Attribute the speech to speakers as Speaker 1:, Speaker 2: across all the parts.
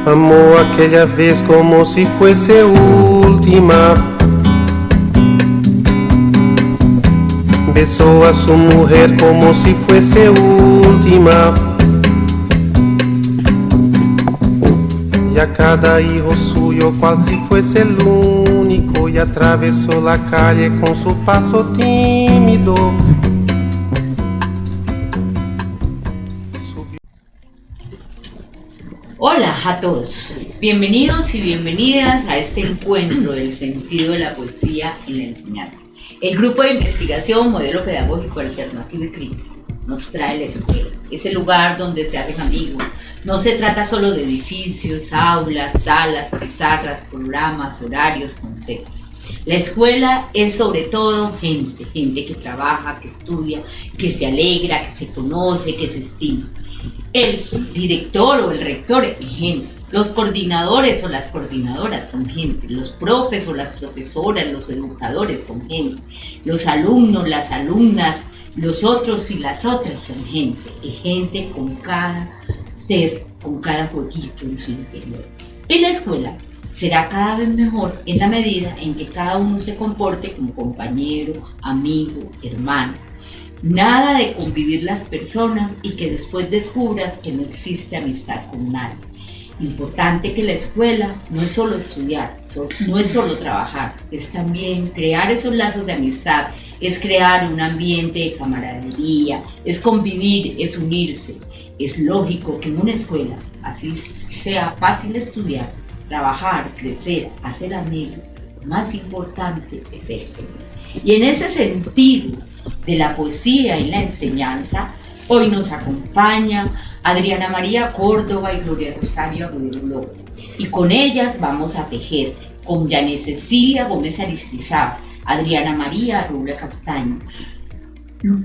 Speaker 1: Amó aquella vez como si fuese última. Besó a su mujer como si fuese última. Y a cada hijo suyo cual si fuese el único. Y atravesó la calle con su paso tímido.
Speaker 2: Hola a todos, bienvenidos y bienvenidas a este encuentro del sentido de la poesía en la enseñanza. El grupo de investigación Modelo Pedagógico Alternativo y Crítico nos trae la escuela, ese lugar donde se hacen amigos. No se trata solo de edificios, aulas, salas, pizarras, programas, horarios, conceptos. La escuela es sobre todo gente que trabaja, que estudia, que se alegra, que se conoce, que se estima. El director o el rector es gente, los coordinadores o las coordinadoras son gente, los profes o las profesoras, los educadores son gente, los alumnos, las alumnas, los otros y las otras son gente, y gente con cada ser, con cada poquito en su interior. Y la escuela será cada vez mejor en la medida en que cada uno se comporte como compañero, amigo, hermano. Nada de convivir las personas y que después descubras que no existe amistad con nadie. Importante que la escuela no es solo estudiar, no es solo trabajar, es también crear esos lazos de amistad, es crear un ambiente de camaradería, es convivir, es unirse. Es lógico que en una escuela así sea fácil estudiar, trabajar, crecer, hacer amigos. Lo más importante es ser feliz. Y en ese sentido de la poesía y la enseñanza, hoy nos acompaña Adriana María Córdoba y Gloria Rosario Agudelo, y con ellas vamos a tejer con Yané Cecilia Gómez Aristizábal, Adriana María Rubia Castaño,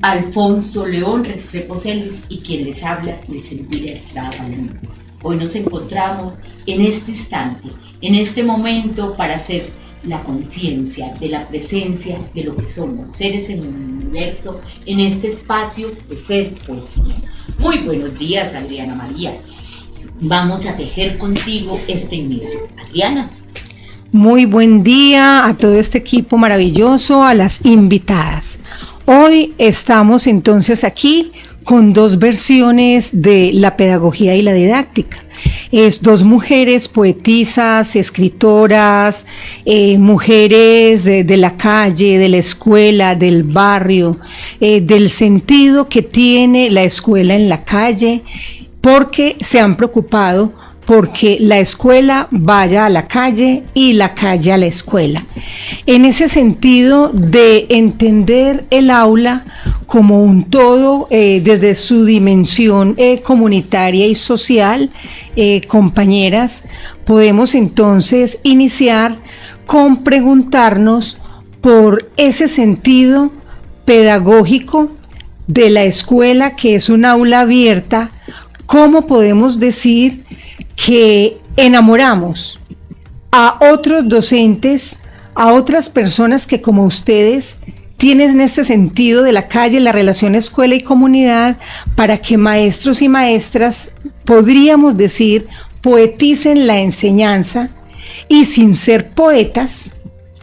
Speaker 2: Alfonso León Restrepo Celis y quien les habla, Luis Elvira Estrada Palomino. Hoy nos encontramos en este instante, en este momento, para hacer la conciencia de la presencia de lo que somos, seres en un universo, en este espacio de ser poesía. Muy buenos días, Adriana María. Vamos a tejer contigo este inicio. Adriana.
Speaker 3: Muy buen día a todo este equipo maravilloso, a las invitadas. Hoy estamos entonces aquí con dos versiones de la pedagogía y la didáctica. Es dos mujeres poetisas, escritoras, mujeres de la calle, de la escuela, del barrio, del sentido que tiene la escuela en la calle, porque se han preocupado porque la escuela vaya a la calle y la calle a la escuela. En ese sentido de entender el aula como un todo desde su dimensión comunitaria y social, compañeras, podemos entonces iniciar con preguntarnos por ese sentido pedagógico de la escuela, que es un aula abierta. ¿Cómo podemos decir que enamoramos a otros docentes, a otras personas que como ustedes tienen este sentido de la calle, la relación escuela y comunidad, para que maestros y maestras, podríamos decir, poeticen la enseñanza y sin ser poetas,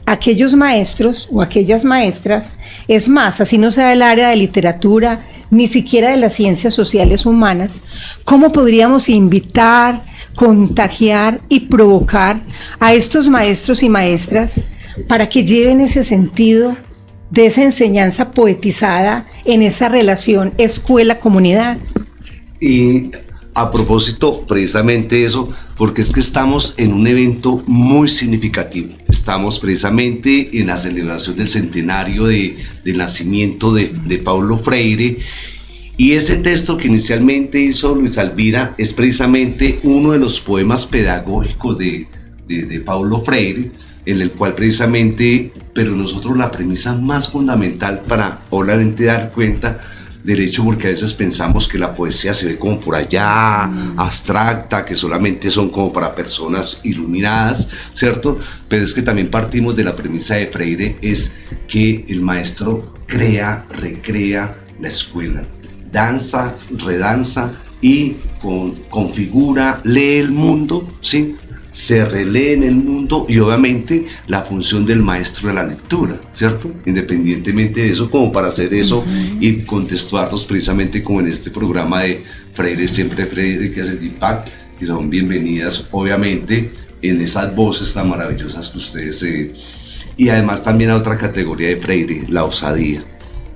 Speaker 3: aquellos maestros o aquellas maestras, es más, así no sea el área de literatura, ni siquiera de las ciencias sociales humanas, ¿cómo podríamos invitar, contagiar y provocar a estos maestros y maestras para que lleven ese sentido de esa enseñanza poetizada en esa relación escuela-comunidad?
Speaker 4: Y a propósito, precisamente eso, porque es que estamos en un evento muy significativo. Estamos precisamente en la celebración del centenario del nacimiento de Paulo Freire. Y ese texto que inicialmente hizo Luis Elvira es precisamente uno de los poemas pedagógicos de Paulo Freire, en el cual precisamente, pero nosotros la premisa más fundamental para obviamente dar cuenta del hecho, porque a veces pensamos que la poesía se ve como por allá, abstracta, que solamente son como para personas iluminadas, ¿cierto? Pero es que también partimos de la premisa de Freire, es que el maestro crea, recrea la escuela, danza, redanza y configura, lee el mundo, ¿sí? Se relee en el mundo y obviamente la función del maestro de la lectura, ¿cierto? Independientemente de eso, como para hacer eso y contextuarnos precisamente como en este programa de Freire, siempre Freire, que hace el impacto, que son bienvenidas obviamente en esas voces tan maravillosas que ustedes... y además también a otra categoría de Freire, la osadía.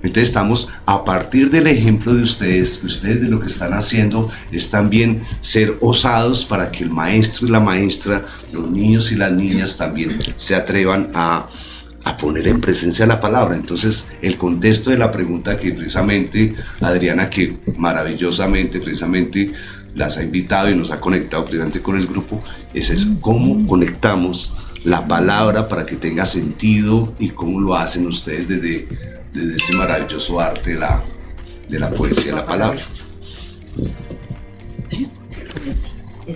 Speaker 4: Entonces estamos, a partir del ejemplo de ustedes de lo que están haciendo, es también ser osados para que el maestro y la maestra, los niños y las niñas también se atrevan a poner en presencia la palabra. Entonces el contexto de la pregunta que precisamente Adriana, que maravillosamente precisamente las ha invitado y nos ha conectado precisamente con el grupo, es eso, cómo conectamos la palabra para que tenga sentido y cómo lo hacen ustedes desde ese maravilloso arte de la poesía, la palabra.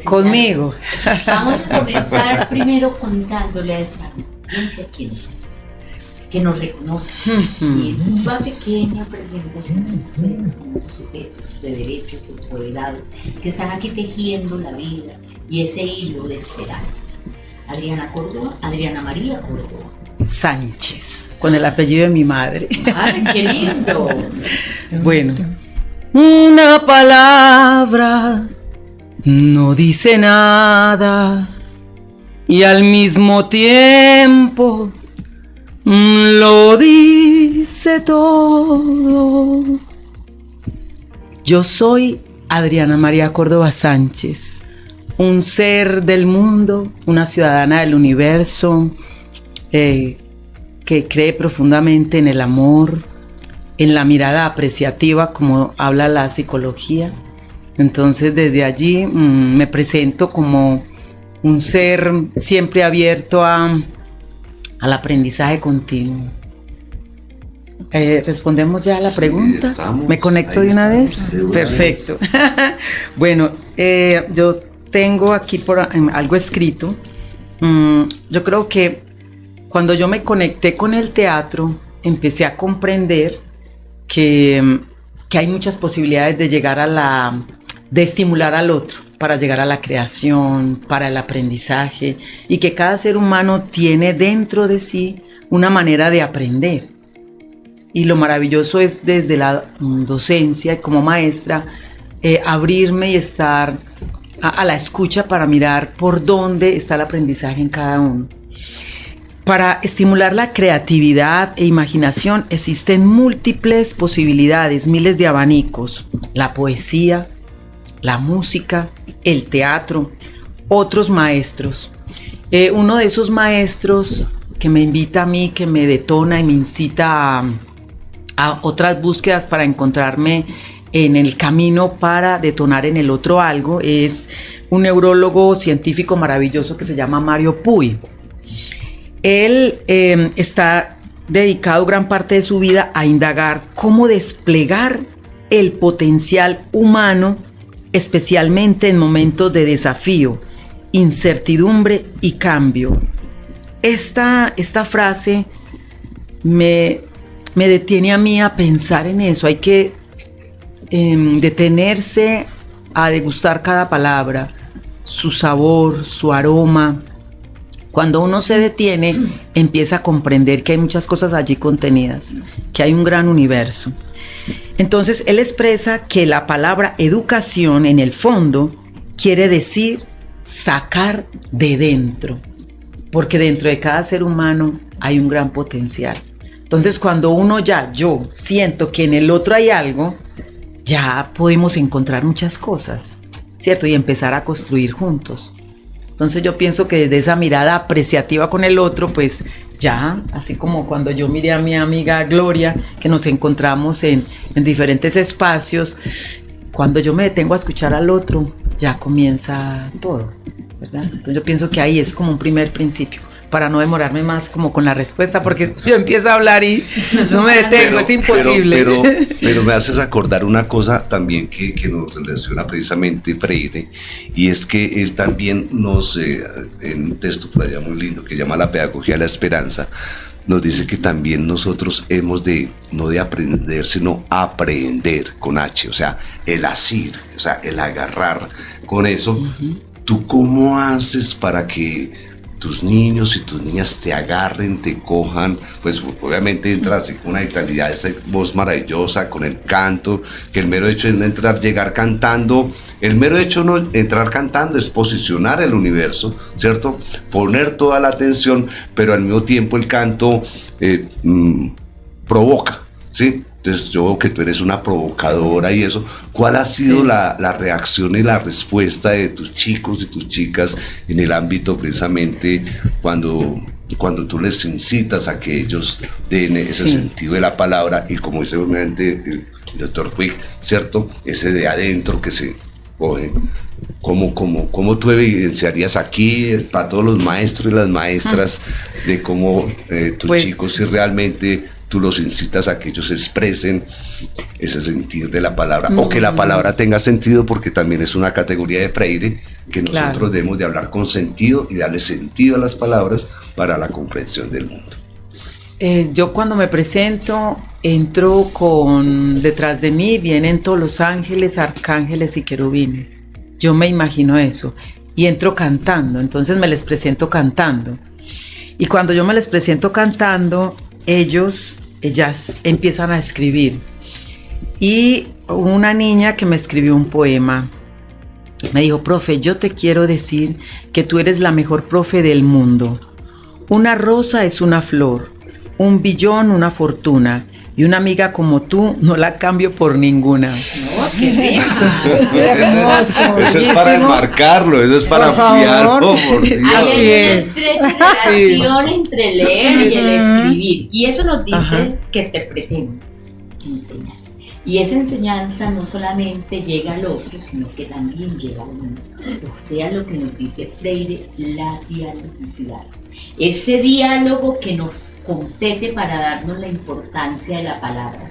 Speaker 3: Conmigo.
Speaker 2: Vamos a comenzar primero contándole a esta audiencia quiénes somos, que nos reconozcan, que en una pequeña presentación de ustedes como esos sujetos de derechos empoderados que están aquí tejiendo la vida y ese hilo de esperanza. Adriana María Córdoba
Speaker 5: Sánchez, con el apellido de mi madre.
Speaker 2: ¡Ay, qué lindo!
Speaker 5: Bueno, una palabra no dice nada y al mismo tiempo lo dice todo. Yo soy Adriana María Córdoba Sánchez, un ser del mundo, una ciudadana del universo, que cree profundamente en el amor, en la mirada apreciativa, como habla la psicología. Entonces desde allí me presento como un ser siempre abierto al aprendizaje continuo. ¿Respondemos ya a la pregunta?
Speaker 4: Estamos,
Speaker 5: ¿Me conecto de una vez? Perfecto. Bueno, yo tengo aquí algo escrito. Yo creo que cuando yo me conecté con el teatro, empecé a comprender que hay muchas posibilidades de llegar de estimular al otro, para llegar a la creación, para el aprendizaje, y que cada ser humano tiene dentro de sí una manera de aprender. Y lo maravilloso es desde la docencia, como maestra, abrirme y estar a la escucha para mirar por dónde está el aprendizaje en cada uno. Para estimular la creatividad e imaginación existen múltiples posibilidades, miles de abanicos: la poesía, la música, el teatro, otros maestros. Uno de esos maestros que me invita a mí, que me detona y me incita a otras búsquedas para encontrarme en el camino para detonar en el otro algo, es un neurólogo científico maravilloso que se llama Mario Puig. Él está dedicado gran parte de su vida a indagar cómo desplegar el potencial humano, especialmente en momentos de desafío, incertidumbre y cambio. Esta frase me detiene a mí a pensar en eso. Hay que detenerse a degustar cada palabra, su sabor, su aroma. Cuando uno se detiene, empieza a comprender que hay muchas cosas allí contenidas, que hay un gran universo. Entonces, él expresa que la palabra educación, en el fondo, quiere decir sacar de dentro, porque dentro de cada ser humano hay un gran potencial. Entonces, cuando yo siento que en el otro hay algo, ya podemos encontrar muchas cosas, ¿cierto? Y empezar a construir juntos. Entonces yo pienso que desde esa mirada apreciativa con el otro, pues ya, así como cuando yo miré a mi amiga Gloria, que nos encontramos en diferentes espacios, cuando yo me detengo a escuchar al otro, ya comienza todo, ¿verdad? Entonces yo pienso que ahí es como un primer principio, para no demorarme más como con la respuesta, porque yo empiezo a hablar y no me detengo, es imposible.
Speaker 4: Pero me haces acordar una cosa también que nos relaciona precisamente Freire, y es que él también en un texto por allá muy lindo que llama La pedagogía de la esperanza, nos dice que también nosotros hemos de, no de aprender, sino aprender con H, o sea, el asir, o sea, el agarrar con eso. ¿Tú cómo haces para que tus niños y tus niñas te agarren, te cojan? Pues obviamente entras con una vitalidad, esa voz maravillosa, con el canto, que el mero hecho de entrar, llegar cantando, el mero hecho de entrar cantando es posicionar el universo, ¿cierto? Poner toda la atención, pero al mismo tiempo el canto provoca, ¿sí? Entonces yo veo que tú eres una provocadora y eso. ¿Cuál ha sido la reacción y la respuesta de tus chicos y tus chicas en el ámbito precisamente cuando tú les incitas a que ellos den ese sentido de la palabra y, como dice obviamente el doctor Puig, ¿cierto? Ese de adentro que se coge. ¿Cómo tú evidenciarías aquí para todos los maestros y las maestras de cómo tus chicos, si realmente tú los incitas a que ellos expresen ese sentir de la palabra, o que la palabra tenga sentido, porque también es una categoría de Freire, que nosotros debemos de hablar con sentido y darle sentido a las palabras para la comprensión del mundo?
Speaker 5: Yo cuando me presento, entro detrás de mí vienen todos los ángeles, arcángeles y querubines. Yo me imagino eso. Y entro cantando, entonces me les presento cantando. Y cuando yo me les presento cantando, ellas empiezan a escribir. Y una niña que me escribió un poema me dijo: profe, yo te quiero decir que tú eres la mejor profe del mundo. Una rosa es una flor, un billón una fortuna, y una amiga como tú no la cambio por ninguna.
Speaker 2: No, qué rima.
Speaker 3: Hermoso,
Speaker 4: Eso es para enmarcarlo, eso es para ampliarlo, por Dios.
Speaker 5: Así
Speaker 2: Hay una
Speaker 5: es.
Speaker 2: estrecha relación entre leer y el escribir. Y eso nos dice que te pretendes enseñar. Y esa enseñanza no solamente llega al otro, sino que también llega al uno. O sea, lo que nos dice Freire, la dialogicidad. Ese diálogo que nos compete para darnos la importancia de la palabra.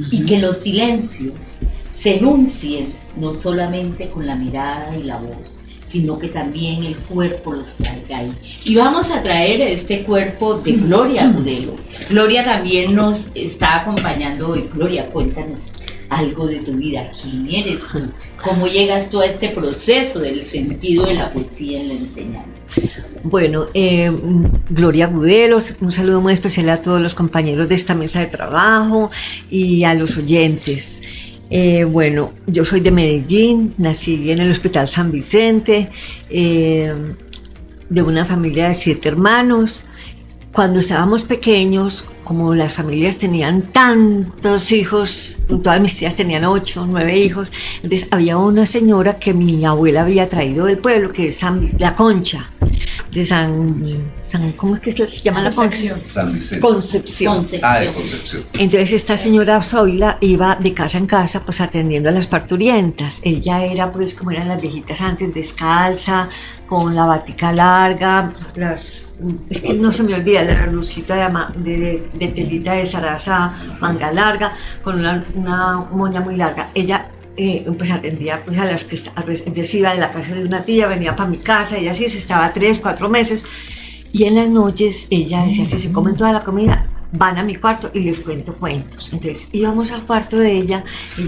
Speaker 2: Y que los silencios se enuncien no solamente con la mirada y la voz, sino que también el cuerpo los traiga ahí. Y vamos a traer este cuerpo de Gloria Agudelo. Gloria también nos está acompañando hoy. Gloria, cuéntanos algo de tu vida. ¿Quién eres tú? ¿Cómo llegas tú a este proceso del sentido de la poesía en la enseñanza?
Speaker 6: Bueno, Gloria Agudelo, un saludo muy especial a todos los compañeros de esta mesa de trabajo y a los oyentes. Bueno, yo soy de Medellín, nací en el Hospital San Vicente, de una familia de 7 hermanos. Cuando estábamos pequeños, como las familias tenían tantos hijos, todas mis tías tenían 8, 9 hijos, entonces había una señora que mi abuela había traído del pueblo, que es la Concha, de San ¿cómo es que se llama la Concha?
Speaker 4: San Vicente.
Speaker 6: Concepción.
Speaker 4: De Concepción.
Speaker 6: Entonces esta señora Zoila iba de casa en casa pues atendiendo a las parturientas. Ella era pues como eran las viejitas antes, descalza, con la batica larga, es que no se me olvida, la lucita de telita de zaraza, manga larga, con una moña muy larga. Ella pues atendía pues a las que entonces iba de la casa de una tía, venía para mi casa, ella sí se estaba 3, 4 meses, y en las noches ella decía: si se comen toda la comida, van a mi cuarto y les cuento cuentos. Entonces íbamos al cuarto de ella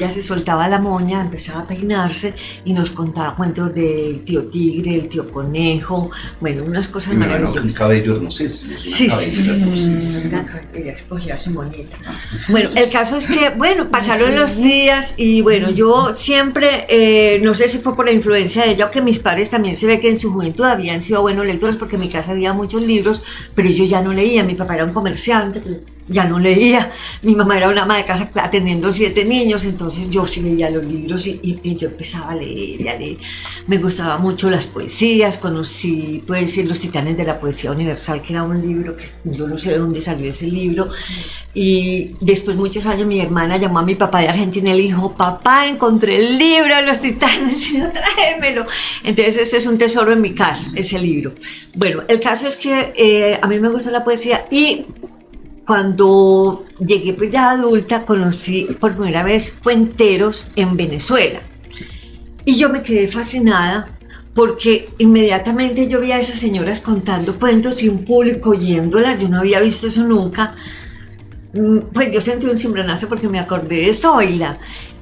Speaker 6: se soltaba la moña, empezaba a peinarse y nos contaba cuentos del tío tigre, el tío conejo, bueno, unas cosas maravillosas.
Speaker 4: Un cabello hermosísimo.
Speaker 6: Sí. Ella se cogía su monita. Bueno, el caso es que, bueno, pasaron los días y bueno, yo siempre, no sé si fue por la influencia de ella o que mis padres también se ve que en su juventud habían sido buenos lectores, porque en mi casa había muchos libros, pero yo ya no leía. Mi papá era un comerciante, ya no leía. Mi mamá era una ama de casa atendiendo 7 niños, entonces yo sí leía los libros y yo empezaba a leer y a leer. Me gustaban mucho las poesías, conocí pues Los Titanes de la Poesía Universal, que era un libro que yo no sé de dónde salió ese libro. Y después, muchos años, mi hermana llamó a mi papá de Argentina y le dijo: papá, encontré el libro de Los Titanes, y tráemelo. Entonces ese es un tesoro en mi casa, ese libro. Bueno, el caso es que a mí me gusta la poesía, y cuando llegué pues ya adulta, conocí por primera vez cuenteros en Venezuela. Y yo me quedé fascinada porque inmediatamente yo vi a esas señoras contando cuentos y un público oyéndolas, yo no había visto eso nunca. Pues yo sentí un cimbronazo porque me acordé de Zoila.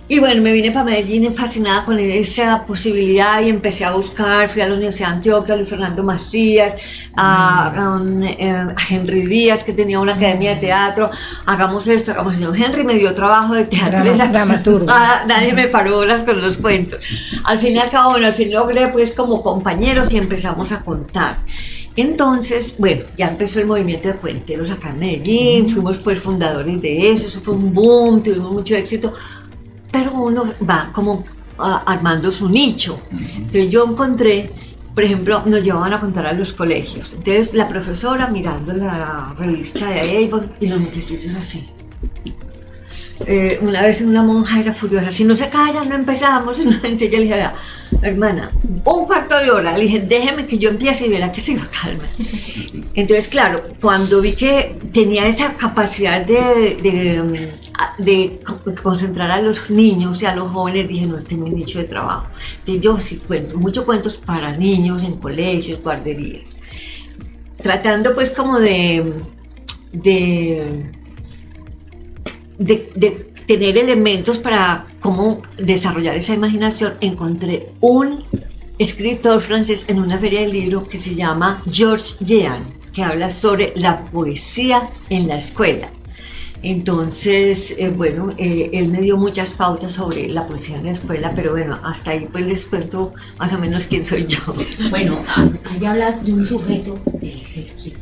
Speaker 6: Y bueno, me vine para Medellín fascinada con esa posibilidad y empecé a buscar, fui a la Universidad de Antioquia, a Luis Fernando Macías, a Henry Díaz, que tenía una academia de teatro, hagamos esto, hagamos esto. Henry me dio trabajo de teatro.
Speaker 3: Dramaturgo.
Speaker 6: Nadie me paró bolas con los cuentos. Al fin y al cabo, bueno, al fin logré pues como compañeros y empezamos a contar. Entonces, bueno, ya empezó el movimiento de cuenteros acá en Medellín, fuimos pues fundadores de eso fue un boom, tuvimos mucho éxito. Pero uno va como armando su nicho. Entonces yo encontré, por ejemplo, nos llevaban a contar a los colegios. Entonces la profesora mirando la revista de Avon y los muchachitos así. Una vez una monja era furiosa, si no se callan no empezamos. Entonces yo le dije, hermana, un cuarto de hora, le dije, déjeme que yo empiece y verá que se va a calmar. Entonces claro, cuando vi que tenía esa capacidad de concentrar a los niños y a los jóvenes, dije, no, este es mi nicho de trabajo. Entonces yo sí cuento, muchos cuentos para niños en colegios, guarderías, tratando pues como de tener elementos para cómo desarrollar esa imaginación. Encontré un escritor francés en una feria del libro que se llama Georges Jean, que habla sobre la poesía en la escuela. Entonces, bueno, él me dio muchas pautas sobre la poesía en la escuela, pero bueno, hasta ahí pues les cuento más o menos quién soy yo.
Speaker 2: Bueno, ahí habla de un sujeto del ser quién.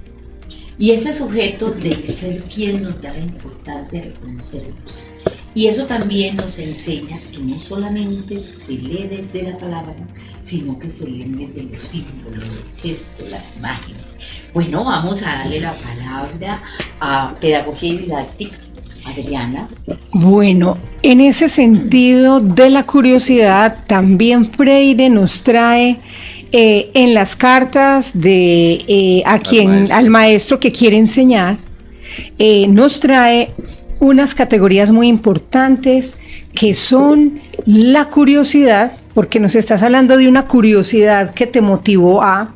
Speaker 2: Y ese sujeto del ser quién nos da la importancia de reconocerlos. Y eso también nos enseña que no solamente se lee desde la palabra, sino que se lee desde los símbolos, los gestos, las imágenes. Bueno, vamos a darle la palabra a Pedagogía y Didáctica, Adriana.
Speaker 3: Bueno, en ese sentido de la curiosidad, también Freire nos trae en las cartas de al maestro que quiere enseñar, nos trae unas categorías muy importantes que son la curiosidad, porque nos estás hablando de una curiosidad que te motivó a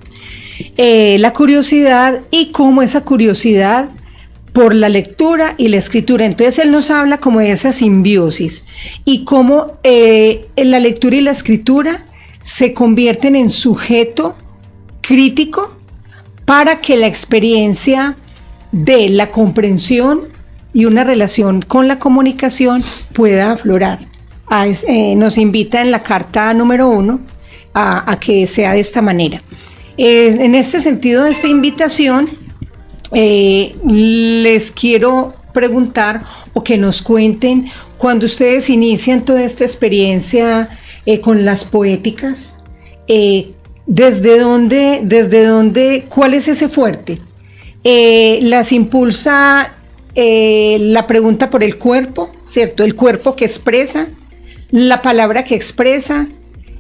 Speaker 3: la curiosidad y cómo esa curiosidad por la lectura y la escritura. Entonces él nos habla como de esa simbiosis y cómo la lectura y la escritura se convierten en sujeto crítico para que la experiencia de la comprensión y una relación con la comunicación pueda aflorar. Nos invita en la carta número 1 a que sea de esta manera. En este sentido de esta invitación, les quiero preguntar o que nos cuenten cuando ustedes inician toda esta experiencia con las poéticas, ¿desde dónde, cuál es ese fuerte? ¿Las impulsa la pregunta por el cuerpo, cierto? El cuerpo que expresa, la palabra que expresa,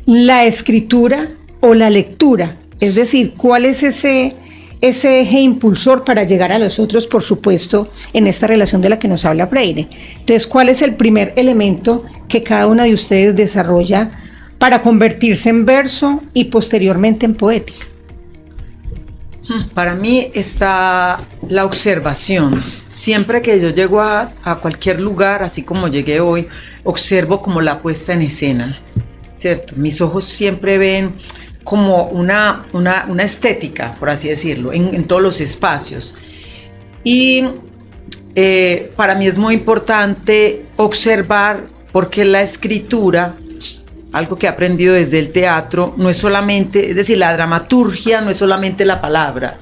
Speaker 3: la escritura o la lectura. Es decir, ¿cuál es ese eje impulsor para llegar a los otros, por supuesto, en esta relación de la que nos habla Freire? Entonces, ¿cuál es el primer elemento que cada una de ustedes desarrolla para convertirse en verso y posteriormente en poética?
Speaker 5: Para mí está la observación. Siempre que yo llego a cualquier lugar, así como llegué hoy, observo como la puesta en escena, ¿cierto? Mis ojos siempre ven como una estética, por así decirlo, en todos los espacios. Y para mí es muy importante observar, porque la escritura, algo que he aprendido desde el teatro, no es solamente, es decir, la dramaturgia no es solamente la palabra.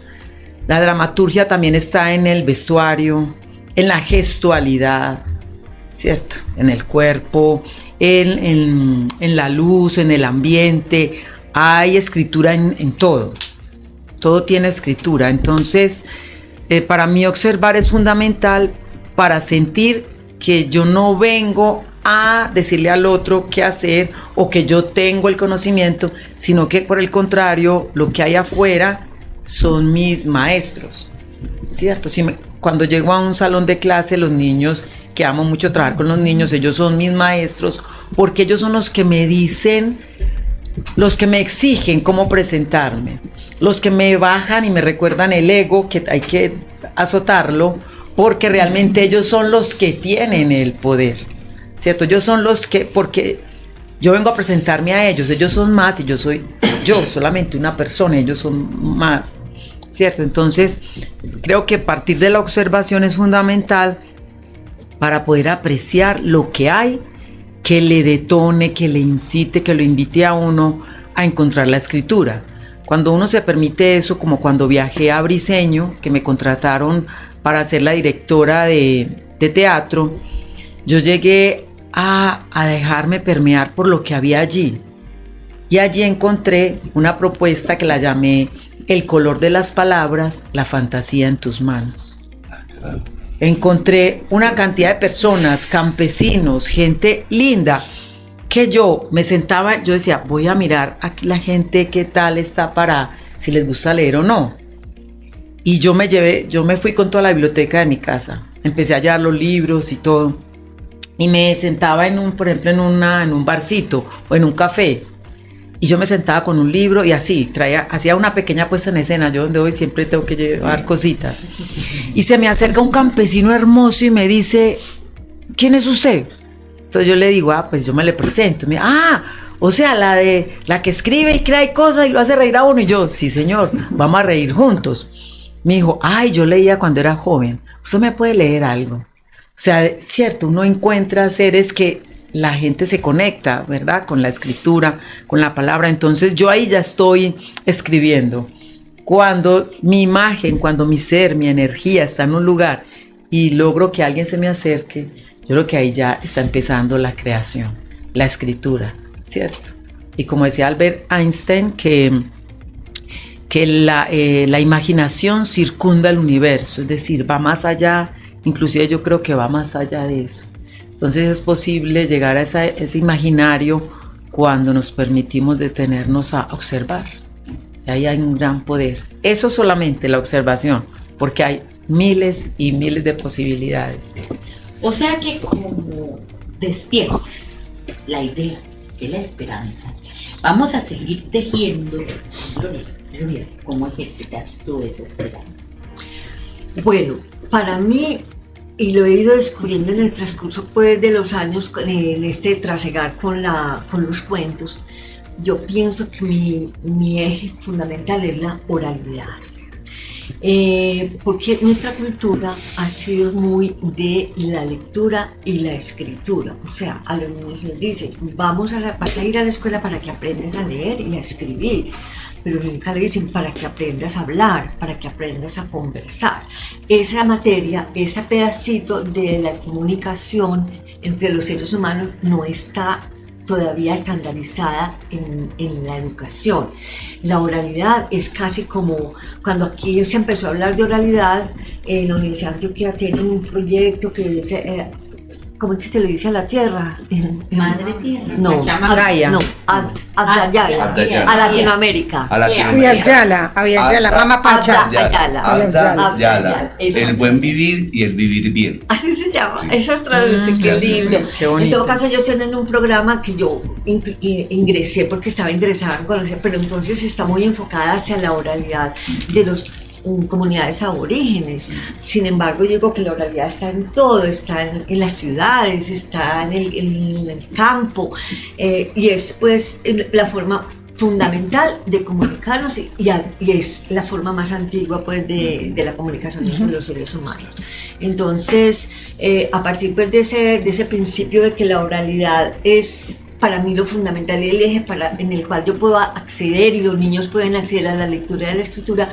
Speaker 5: La dramaturgia también está en el vestuario, en la gestualidad, ¿cierto? En el cuerpo, en la luz, en el ambiente. Hay escritura en todo. Todo tiene escritura. Entonces, para mí observar es fundamental para sentir que yo no vengo a decirle al otro qué hacer o que yo tengo el conocimiento, sino que por el contrario, lo que hay afuera son mis maestros, ¿cierto? Cuando llego a un salón de clase, los niños, que amo mucho trabajar con los niños, ellos son mis maestros, porque ellos son los que me dicen los que me exigen cómo presentarme, los que me bajan y me recuerdan el ego, que hay que azotarlo, porque realmente ellos son los que tienen el poder, ¿cierto? Ellos son los que, porque yo vengo a presentarme a ellos son más y yo soy yo, solamente una persona, ellos son más, ¿cierto? Entonces, creo que partir de la observación es fundamental para poder apreciar lo que hay, que le detone, que le incite, que lo invite a uno a encontrar la escritura. Cuando uno se permite eso, como cuando viajé a Briseño, que me contrataron para ser la directora de teatro, yo llegué a dejarme permear por lo que había allí. Y allí encontré una propuesta que la llamé El color de las palabras, la fantasía en tus manos. Encontré una cantidad de personas, campesinos, gente linda, que yo me sentaba, yo decía, voy a mirar a la gente qué tal está para, si les gusta leer o no. Y yo me fui con toda la biblioteca de mi casa, empecé a llevar los libros y todo, y me sentaba por ejemplo, en un barcito o en un café, y yo me sentaba con un libro y así, hacía una pequeña puesta en escena, yo donde voy siempre tengo que llevar cositas, y se me acerca un campesino hermoso y me dice, ¿quién es usted? Entonces yo le digo, pues yo me le presento, me dice, o sea, la que escribe y crea cosas y lo hace reír a uno, y yo, sí señor, vamos a reír juntos. Me dijo, yo leía cuando era joven, ¿usted me puede leer algo? O sea, cierto, uno encuentra seres que la gente se conecta, ¿verdad? Con la escritura, con la palabra. Entonces yo ahí ya estoy escribiendo. Cuando mi imagen, cuando mi ser, mi energía está en un lugar y logro que alguien se me acerque, yo creo que ahí ya está empezando la creación, la escritura, ¿cierto? Y como decía Albert Einstein, que la imaginación circunda el universo, es decir, va más allá, inclusive yo creo que va más allá de eso. Entonces es posible llegar a ese imaginario cuando nos permitimos detenernos a observar. Y ahí hay un gran poder. Eso solamente la observación, porque hay miles y miles de posibilidades.
Speaker 2: O sea que como despiertas la idea de la esperanza, vamos a seguir tejiendo. Gloria, ¿cómo ejercitas tú esa esperanza?
Speaker 6: Bueno, para mí, y lo he ido descubriendo en el transcurso pues, de los años en este trasegar con los cuentos, yo pienso que mi eje fundamental es la oralidad. Porque nuestra cultura ha sido muy de la lectura y la escritura. O sea, a los niños les dicen, vas a ir a la escuela para que aprendas a leer y a escribir. Pero nunca le dicen para que aprendas a hablar, para que aprendas a conversar. Esa materia, ese pedacito de la comunicación entre los seres humanos no está todavía estandarizada en la educación. La oralidad es casi como cuando aquí se empezó a hablar de oralidad, en la Universidad de Antioquia tienen un proyecto que dice, ¿cómo es que se le dice a la tierra?
Speaker 2: Madre tierra.
Speaker 6: No, a Latinoamérica.
Speaker 3: Aviala, Mamá Pacha.
Speaker 4: Ayala. El buen vivir y el vivir bien.
Speaker 6: Así se llama, eso es traducir, qué lindo. En todo caso, ellos tienen un programa que yo ingresé porque estaba interesada en conocer, pero entonces está muy enfocada hacia la oralidad de los comunidades aborígenes. Sin embargo, yo digo que la oralidad está en todo, está en las ciudades, está en el campo, y es pues la forma fundamental de comunicarnos y es la forma más antigua pues de la comunicación entre los seres humanos. Entonces, a partir pues de ese principio de que la oralidad es para mí lo fundamental y el eje en el cual yo puedo acceder y los niños pueden acceder a la lectura y a la escritura,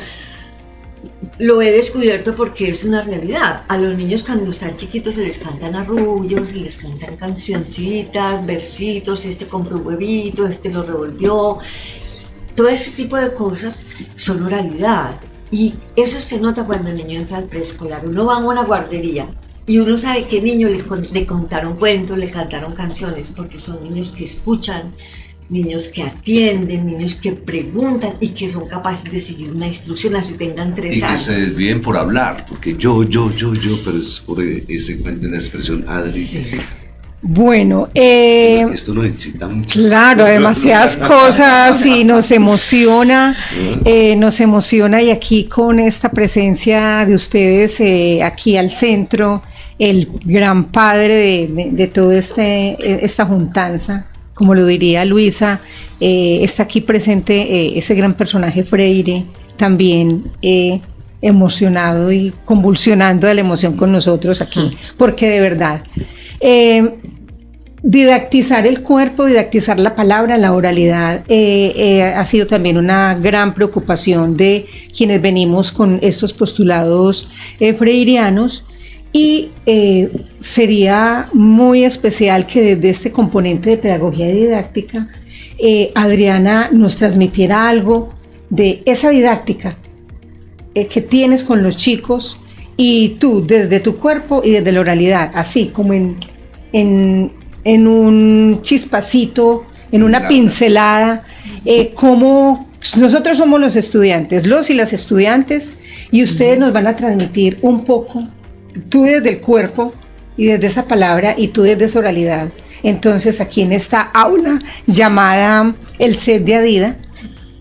Speaker 6: lo he descubierto porque es una realidad. A los niños cuando están chiquitos se les cantan arrullos, se les cantan cancioncitas, versitos, este compró un huevito, este lo revolvió. Todo ese tipo de cosas son oralidad. Y eso se nota cuando el niño entra al preescolar. Uno va a una guardería y uno sabe que niño le contaron cuentos, le cantaron canciones, porque son niños que escuchan, niños que atienden, niños que preguntan y que son capaces de seguir una instrucción así tengan 3 años.
Speaker 4: Y que se desvíen por hablar, porque yo, pero es por ese cuento de la expresión Adri. Sí.
Speaker 3: Bueno,
Speaker 4: Esto nos excita mucho.
Speaker 3: claro, demasiadas cosas y nos emociona y aquí con esta presencia de ustedes aquí al centro, el gran padre de toda esta juntanza, como lo diría Luisa, está aquí presente ese gran personaje Freire, también emocionado y convulsionando de la emoción con nosotros aquí, porque de verdad, didactizar el cuerpo, didactizar la palabra, la oralidad, ha sido también una gran preocupación de quienes venimos con estos postulados freirianos, y sería muy especial que desde este componente de pedagogía didáctica, Adriana nos transmitiera algo de esa didáctica que tienes con los chicos, y tú desde tu cuerpo y desde la oralidad, así como en un chispacito, en una pincelada, como nosotros somos los estudiantes, los y las estudiantes, y ustedes nos van a transmitir un poco, tú desde el cuerpo y desde esa palabra, y tú desde esa oralidad. Entonces, aquí en esta aula llamada el set de Adida,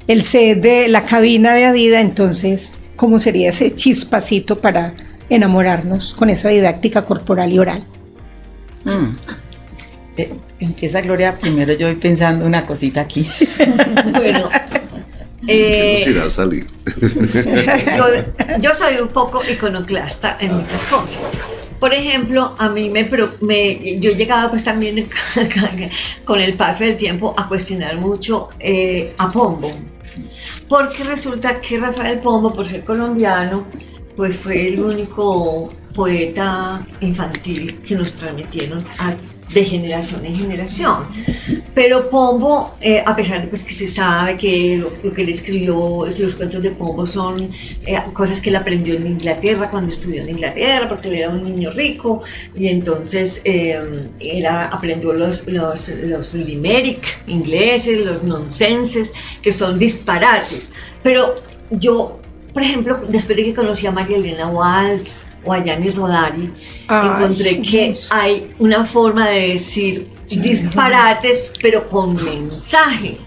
Speaker 3: el set de la cabina de Adida, entonces, ¿cómo sería ese chispacito para enamorarnos con esa didáctica corporal y oral?
Speaker 5: Empieza Gloria, primero yo voy pensando una cosita aquí.
Speaker 6: Bueno,
Speaker 4: Que nos irá a salir.
Speaker 6: yo soy un poco iconoclasta en muchas cosas. Por ejemplo, a mí yo he llegado pues también con el paso del tiempo a cuestionar mucho a Pombo, porque resulta que Rafael Pombo, por ser colombiano, pues fue el único poeta infantil que nos transmitieron de generación en generación. Pero Pombo, a pesar de pues, que se sabe que lo que él escribió, los cuentos de Pombo son cosas que él aprendió en Inglaterra cuando estudió en Inglaterra, porque él era un niño rico, y entonces aprendió los limerick ingleses, los nonsenses, que son disparates. Pero yo, por ejemplo, después de que conocí a María Elena Walsh o a Gianni Rodari, encontré que hay una forma de decir disparates, pero con mensaje.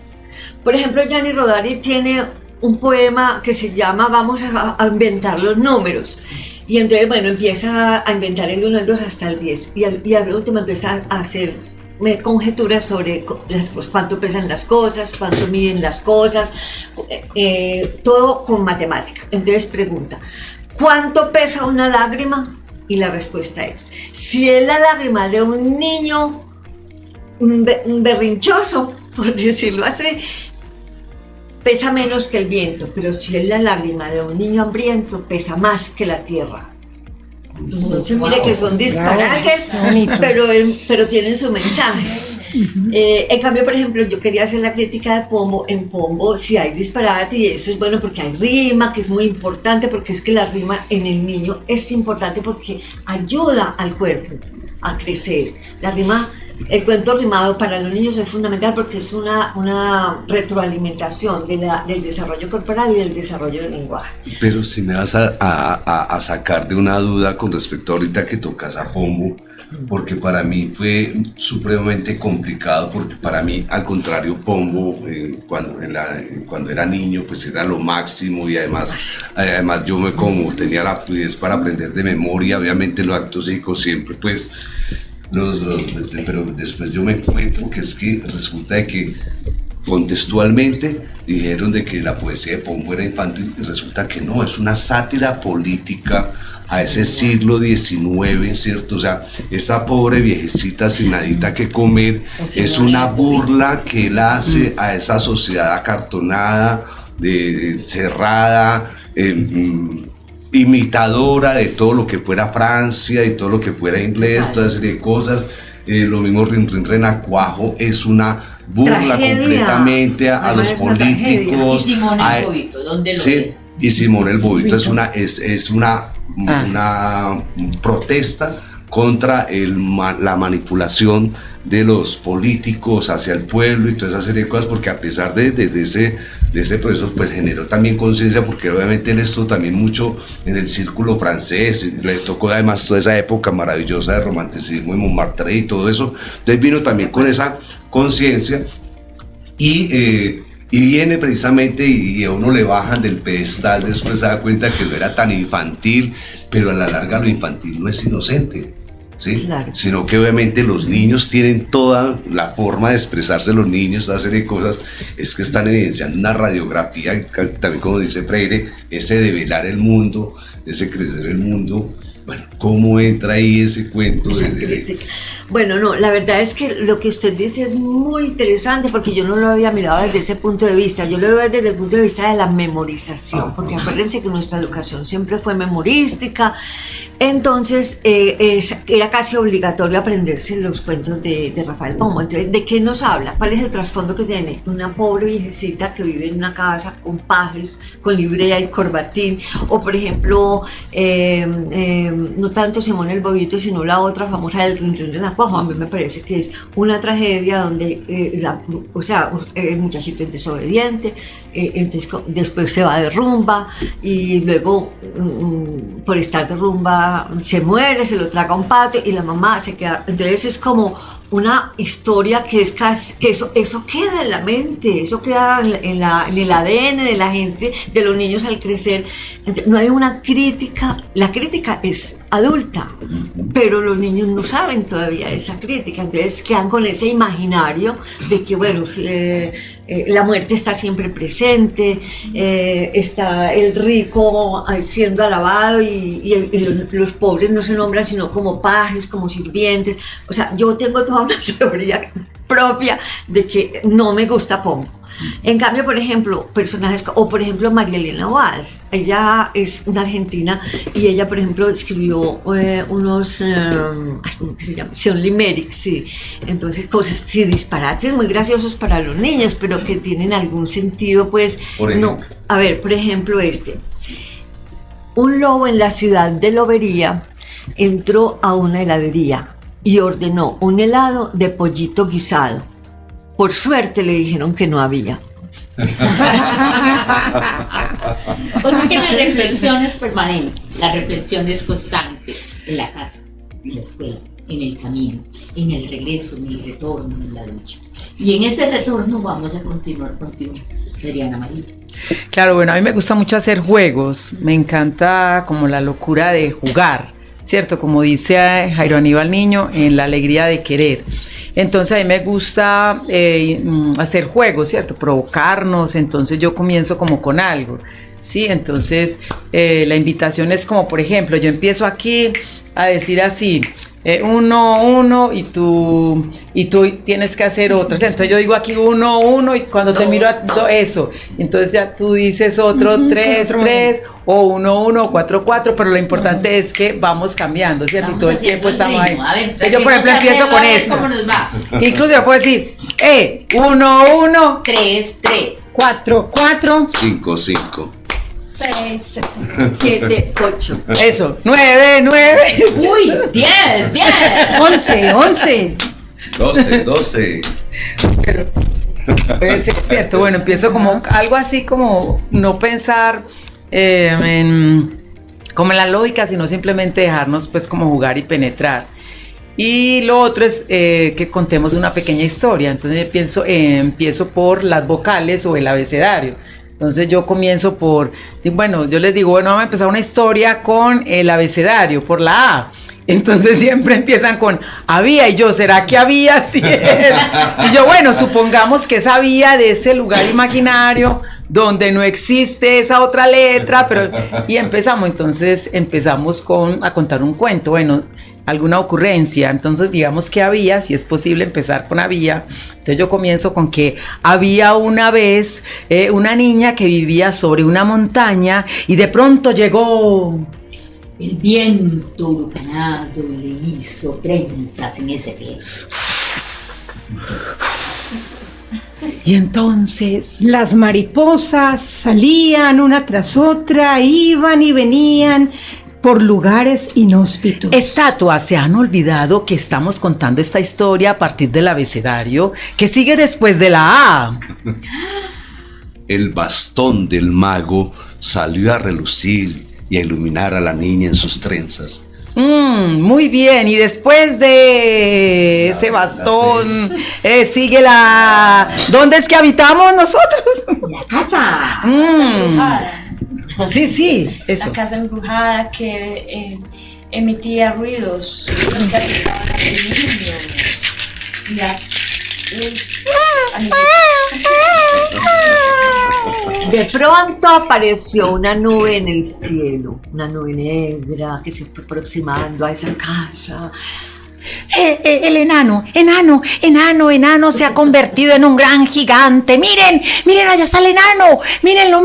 Speaker 6: Por ejemplo, Gianni Rodari tiene un poema que se llama Vamos a inventar los números. Y entonces, bueno, empieza a inventar el 1, el 2 hasta el 10. Y al último empieza a hacer conjeturas sobre cuánto pesan las cosas, cuánto miden las cosas, todo con matemática. Entonces pregunta, ¿cuánto pesa una lágrima? Y la respuesta es, si es la lágrima de un niño, un berrinchoso, por decirlo así, pesa menos que el viento, pero si es la lágrima de un niño hambriento, pesa más que la tierra. Entonces, mire que son disparates, pero tienen su mensaje. En cambio, por ejemplo, yo quería hacer la crítica de Pombo. En Pombo sí hay disparate, y eso es bueno porque hay rima, que es muy importante, porque es que la rima en el niño es importante porque ayuda al cuerpo a crecer. La rima, el cuento rimado para los niños es fundamental porque es una retroalimentación del desarrollo corporal y del desarrollo del lenguaje.
Speaker 4: Pero si me vas a sacar de una duda con respecto a ahorita que tocas a Pombo, porque para mí fue supremamente complicado, porque para mí, al contrario, Pombo, cuando era niño, pues era lo máximo, y además yo como tenía la fluidez para aprender de memoria, obviamente los actos psíquicos siempre, pues, pero después yo me encuentro que es que resulta de que contextualmente dijeron de que la poesía de Pombo era infantil, y resulta que no, es una sátira política a ese siglo XIX, ¿cierto? O sea, esa pobre viejecita sin nadita que comer, es una burla que él hace a esa sociedad acartonada, cerrada, imitadora de todo lo que fuera Francia y todo lo que fuera inglés, toda esa serie de cosas. Lo mismo Renacuajo es una burla completamente a los políticos.
Speaker 2: Y Simón el Bobito, ¿dónde lo ve?
Speaker 4: Y Simón el Bobito es una protesta contra la manipulación de los políticos hacia el pueblo y toda esa serie de cosas, porque a pesar de ese proceso, pues generó también conciencia, porque obviamente él estuvo también mucho en el círculo francés, le tocó además toda esa época maravillosa de romanticismo y Montmartre y todo eso, entonces vino también con esa conciencia y viene precisamente y a uno le bajan del pedestal, después se da cuenta que no era tan infantil, pero a la larga lo infantil no es inocente, ¿sí? Claro. Sino que obviamente los niños tienen toda la forma de expresarse, los niños, una serie de cosas, es que están evidenciando una radiografía, también como dice Freire, ese develar el mundo, ese crecer el mundo. Bueno, ¿cómo entra ahí ese cuento?
Speaker 6: Bueno, no, la verdad es que lo que usted dice es muy interesante porque yo no lo había mirado desde ese punto de vista, yo lo veo desde el punto de vista de la memorización, porque acuérdense que nuestra educación siempre fue memorística, entonces era casi obligatorio aprenderse los cuentos de Rafael Pombo. Entonces, ¿de qué nos habla? ¿Cuál es el trasfondo que tiene? Una pobre viejecita que vive en una casa con pajes, con librea y corbatín, o por ejemplo, no tanto Simón el Bobito, sino la otra famosa del Rinchón de la Cuajo. A mí me parece que es una tragedia donde el muchachito es desobediente, entonces después se va de rumba y luego por estar de rumba se muere, se lo traga un pato y la mamá se queda. Entonces es como una historia que es casi, que eso queda en la mente, eso queda en el ADN de la gente, de los niños al crecer. Entonces, no hay una crítica, la crítica es adulta, pero los niños no saben todavía esa crítica, entonces quedan con ese imaginario de que bueno, la muerte está siempre presente, está el rico siendo alabado y los pobres no se nombran sino como pajes, como sirvientes. O sea, yo tengo toda una teoría propia de que no me gusta Pombo. En cambio, por ejemplo, personajes, o por ejemplo María Elena Walsh, ella es una argentina y ella, por ejemplo, escribió unos, ¿cómo que se llama? Son limericks, sí. Entonces, cosas, sí, disparates muy graciosos para los niños, pero que tienen algún sentido, pues, no. A ver, por ejemplo, un lobo en la ciudad de Lobería entró a una heladería y ordenó un helado de pollito guisado. Por suerte le dijeron que no había.
Speaker 2: O sea que la reflexión es permanente, la reflexión es constante en la casa, en la escuela, en el camino, en el regreso, en el retorno, en la lucha. Y en ese retorno vamos a continuar contigo, Mariana María.
Speaker 5: Claro, bueno, a mí me gusta mucho hacer juegos, me encanta como la locura de jugar, ¿cierto? Como dice Jairo Aníbal Niño, en la alegría de querer. Entonces a mí me gusta hacer juegos, ¿cierto? Provocarnos, entonces yo comienzo como con algo, ¿sí? Entonces la invitación es como, por ejemplo, yo empiezo aquí a decir así, 1, y tú tienes que hacer otro. Entonces yo digo aquí 1 y cuando te miro eso, entonces ya tú dices otro 3 o 1, 4, pero lo importante es que vamos cambiando, ¿cierto? Y todo el tiempo estamos ahí. Ver, yo por ejemplo empiezo con esto. Incluso yo puedo decir 1, 3, 4,
Speaker 4: 5
Speaker 6: 6, 7, 8.
Speaker 5: Eso, 9.
Speaker 2: Uy, 10.
Speaker 3: 11.
Speaker 4: 12.
Speaker 5: Pero, es cierto, bueno, empiezo como algo así como no pensar como en la lógica, sino simplemente dejarnos pues como jugar y penetrar. Y lo otro es que contemos una pequeña historia. Entonces yo empiezo por las vocales o el abecedario. Entonces yo comienzo yo les digo, bueno, vamos a empezar una historia con el abecedario, por la A. Entonces siempre empiezan con había, y yo, ¿será que había? Sí es. Y yo, bueno, supongamos que es había de ese lugar imaginario donde no existe esa otra letra, y empezamos a contar un cuento, bueno, alguna ocurrencia. Entonces digamos que había, si es posible empezar con había. Entonces yo comienzo con que había una vez una niña que vivía sobre una montaña y de pronto llegó
Speaker 2: el viento huracanado, le hizo trenzas en ese pie.
Speaker 3: Y entonces las mariposas salían una tras otra, iban y venían, por lugares inhóspitos.
Speaker 5: Estatuas, se han olvidado que estamos contando esta historia a partir del abecedario que sigue después de la A.
Speaker 4: El bastón del mago salió a relucir y a iluminar a la niña en sus trenzas.
Speaker 5: Muy bien, y después de ese bastón sigue la... ¿Dónde es que habitamos nosotros?
Speaker 2: La casa.
Speaker 7: Embrujada.
Speaker 5: Sí, eso.
Speaker 7: La casa embrujada que emitía ruidos, los que asustaban a los niños.
Speaker 6: De pronto apareció una nube en el cielo, una nube negra que se fue aproximando a esa casa.
Speaker 5: El enano se ha convertido en un gran gigante. Miren, allá está el enano. Mírenlo,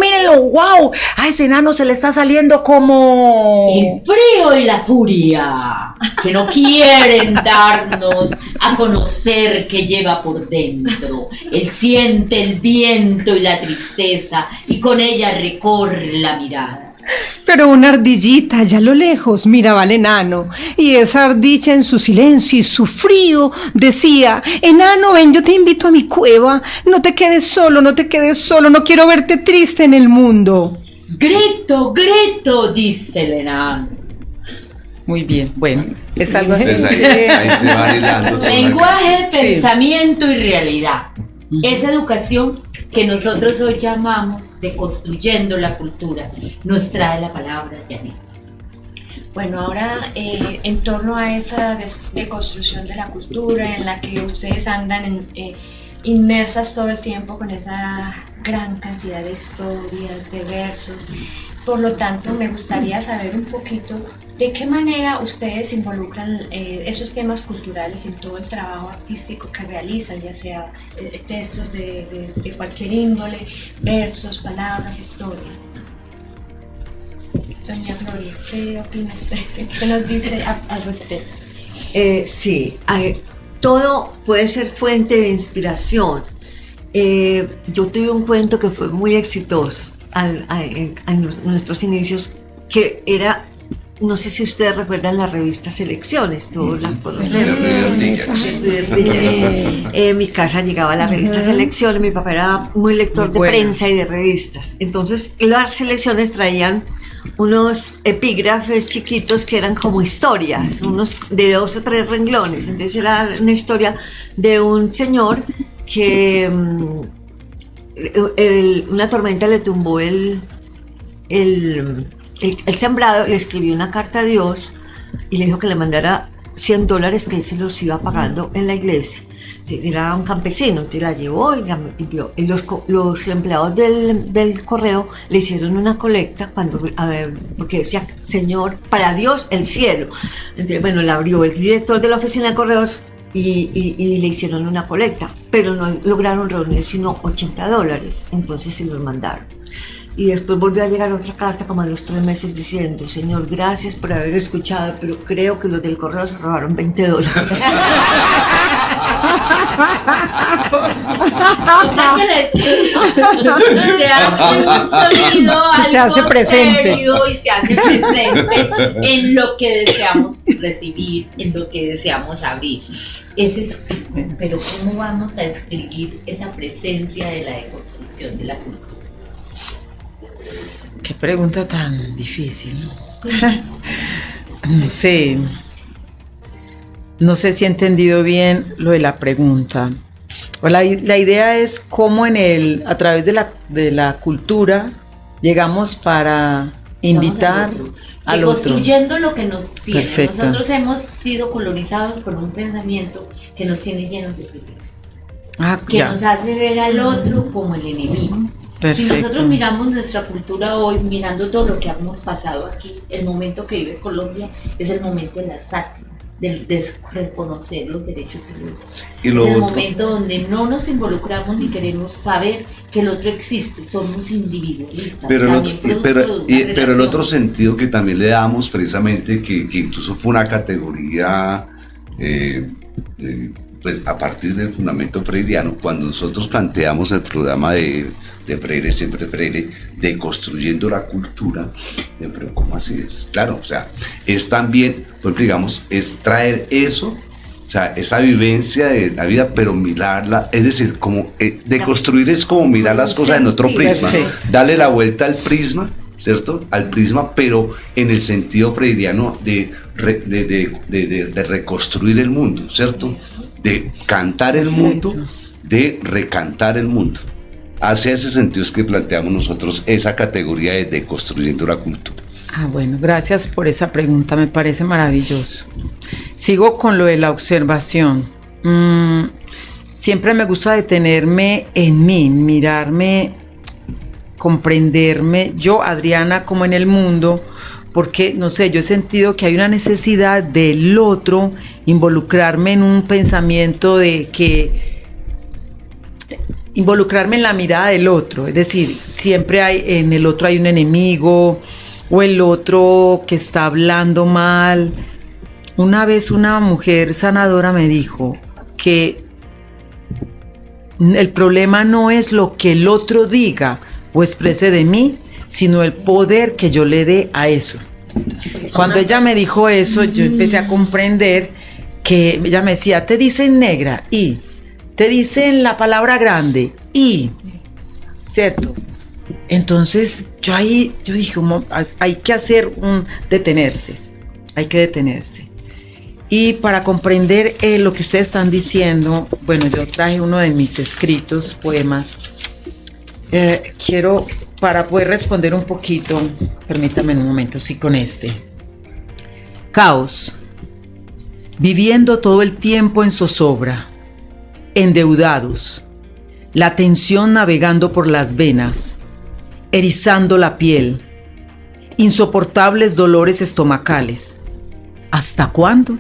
Speaker 5: wow. A ese enano se le está saliendo como...
Speaker 2: El frío y la furia, que no quieren darnos a conocer qué lleva por dentro. Él siente el viento y la tristeza, y con ella recorre la mirada.
Speaker 3: Pero una ardillita allá a lo lejos miraba al enano, y esa ardilla en su silencio y su frío decía: enano, ven, yo te invito a mi cueva, no te quedes solo, no quiero verte triste en el mundo.
Speaker 2: Grito, dice el enano.
Speaker 5: Muy bien, bueno, es algo así.
Speaker 4: Entonces ahí se va hilando.
Speaker 2: Lenguaje,
Speaker 5: Sí.
Speaker 2: pensamiento y realidad. Esa educación que nosotros hoy llamamos deconstruyendo la cultura nos trae la palabra Janet.
Speaker 7: Bueno, ahora en torno a esa deconstrucción de la cultura en la que ustedes andan inmersas todo el tiempo con esa gran cantidad de historias, de versos. Por lo tanto, me gustaría saber un poquito de qué manera ustedes involucran esos temas culturales en todo el trabajo artístico que realizan, ya sea textos de cualquier índole, versos, palabras, historias. Doña Gloria, ¿qué opina usted? ¿Qué nos dice al respecto?
Speaker 6: Sí, todo puede ser fuente de inspiración. Yo tuve un cuento que fue muy exitoso en nuestros inicios, que era, no sé si ustedes recuerdan la revista Selecciones, todos la conocemos. En mi casa llegaba la revista Selecciones, mi papá era muy lector de prensa y de revistas. Entonces las Selecciones traían unos epígrafes chiquitos que eran como historias, unos de 2 o 3 renglones. Entonces era una historia de un señor que una tormenta le tumbó el sembrado, le escribió una carta a Dios y le dijo que le mandara $100 que él se los iba pagando en la iglesia. Entonces era un campesino, entonces la llevó y la envió. Y los empleados del correo le hicieron una colecta porque decía: Señor, para Dios el cielo. Entonces, bueno, la abrió el director de la oficina de correos y le hicieron una colecta, pero no lograron reunir sino $80. Entonces se los mandaron. Y después volvió a llegar otra carta como a los 3 meses diciendo: Señor, gracias por haber escuchado, pero creo que los del correo se robaron $20.
Speaker 2: Se hace un sonido,
Speaker 3: Se hace
Speaker 2: algo
Speaker 3: presente.
Speaker 2: serio, y se hace presente en lo que deseamos recibir, en lo que deseamos abrir. Pero ¿cómo vamos a describir esa presencia de la deconstrucción de la cultura?
Speaker 5: Qué pregunta tan difícil, ¿no? No sé si he entendido bien lo de la pregunta. La idea es cómo a través de la cultura llegamos para invitar al otro.
Speaker 2: Deconstruyendo lo que nos tiene.
Speaker 5: Perfecto.
Speaker 2: Nosotros hemos sido colonizados por un pensamiento que nos tiene llenos de prejuicios, que
Speaker 5: Ya.
Speaker 2: nos hace ver al otro como el enemigo.
Speaker 5: Perfecto.
Speaker 2: Si nosotros miramos nuestra cultura hoy, mirando todo lo que hemos pasado aquí, el momento que vive Colombia es el momento de la sátira, del reconocer los derechos del otro.
Speaker 4: Y
Speaker 2: Es
Speaker 4: lo
Speaker 2: el
Speaker 4: otro-
Speaker 2: momento donde no nos involucramos ni queremos saber que el otro existe, somos individualistas.
Speaker 4: Pero,
Speaker 2: también producto de una
Speaker 4: pero el
Speaker 2: relación.
Speaker 4: otro sentido que también le damos precisamente, que incluso fue una categoría, pues a partir del fundamento freiriano, cuando nosotros planteamos el programa de Freire, siempre Freire, de construyendo la cultura, Pero ¿cómo así es? Claro, o sea, es también, pues digamos, es traer eso, o sea, esa vivencia de la vida, pero mirarla, es decir, como deconstruir es como mirar las cosas en otro prisma,
Speaker 5: Perfecto.
Speaker 4: darle la vuelta al prisma, ¿cierto? Al prisma, pero en el sentido freudiano de reconstruir el mundo, ¿cierto? De cantar el mundo, de recantar el mundo. Hacia ese sentido es que planteamos nosotros esa categoría de deconstruyendo la cultura.
Speaker 5: Ah, bueno, gracias por esa pregunta, me parece maravilloso. Sigo con lo de la observación. Siempre me gusta detenerme en mí, mirarme, comprenderme, yo, Adriana, como en el mundo, porque, no sé, yo he sentido que hay una necesidad del otro, involucrarme en un pensamiento involucrarme en la mirada del otro, es decir, siempre en el otro hay un enemigo, o el otro que está hablando mal. Una vez una mujer sanadora me dijo que el problema no es lo que el otro diga o exprese de mí, sino el poder que yo le dé a eso. Cuando ella me dijo eso, yo empecé a comprender que ella me decía, te dicen negra y te dicen la palabra grande y, ¿cierto? Entonces yo dije, hay que detenerse, hay que detenerse. Y para comprender lo que ustedes están diciendo, bueno, yo traje uno de mis escritos, poemas. Quiero, para poder responder un poquito, permítame un momento, sí, con este. Caos, viviendo todo el tiempo en zozobra, endeudados, la tensión navegando por las venas, erizando la piel, insoportables dolores estomacales. ¿Hasta cuándo?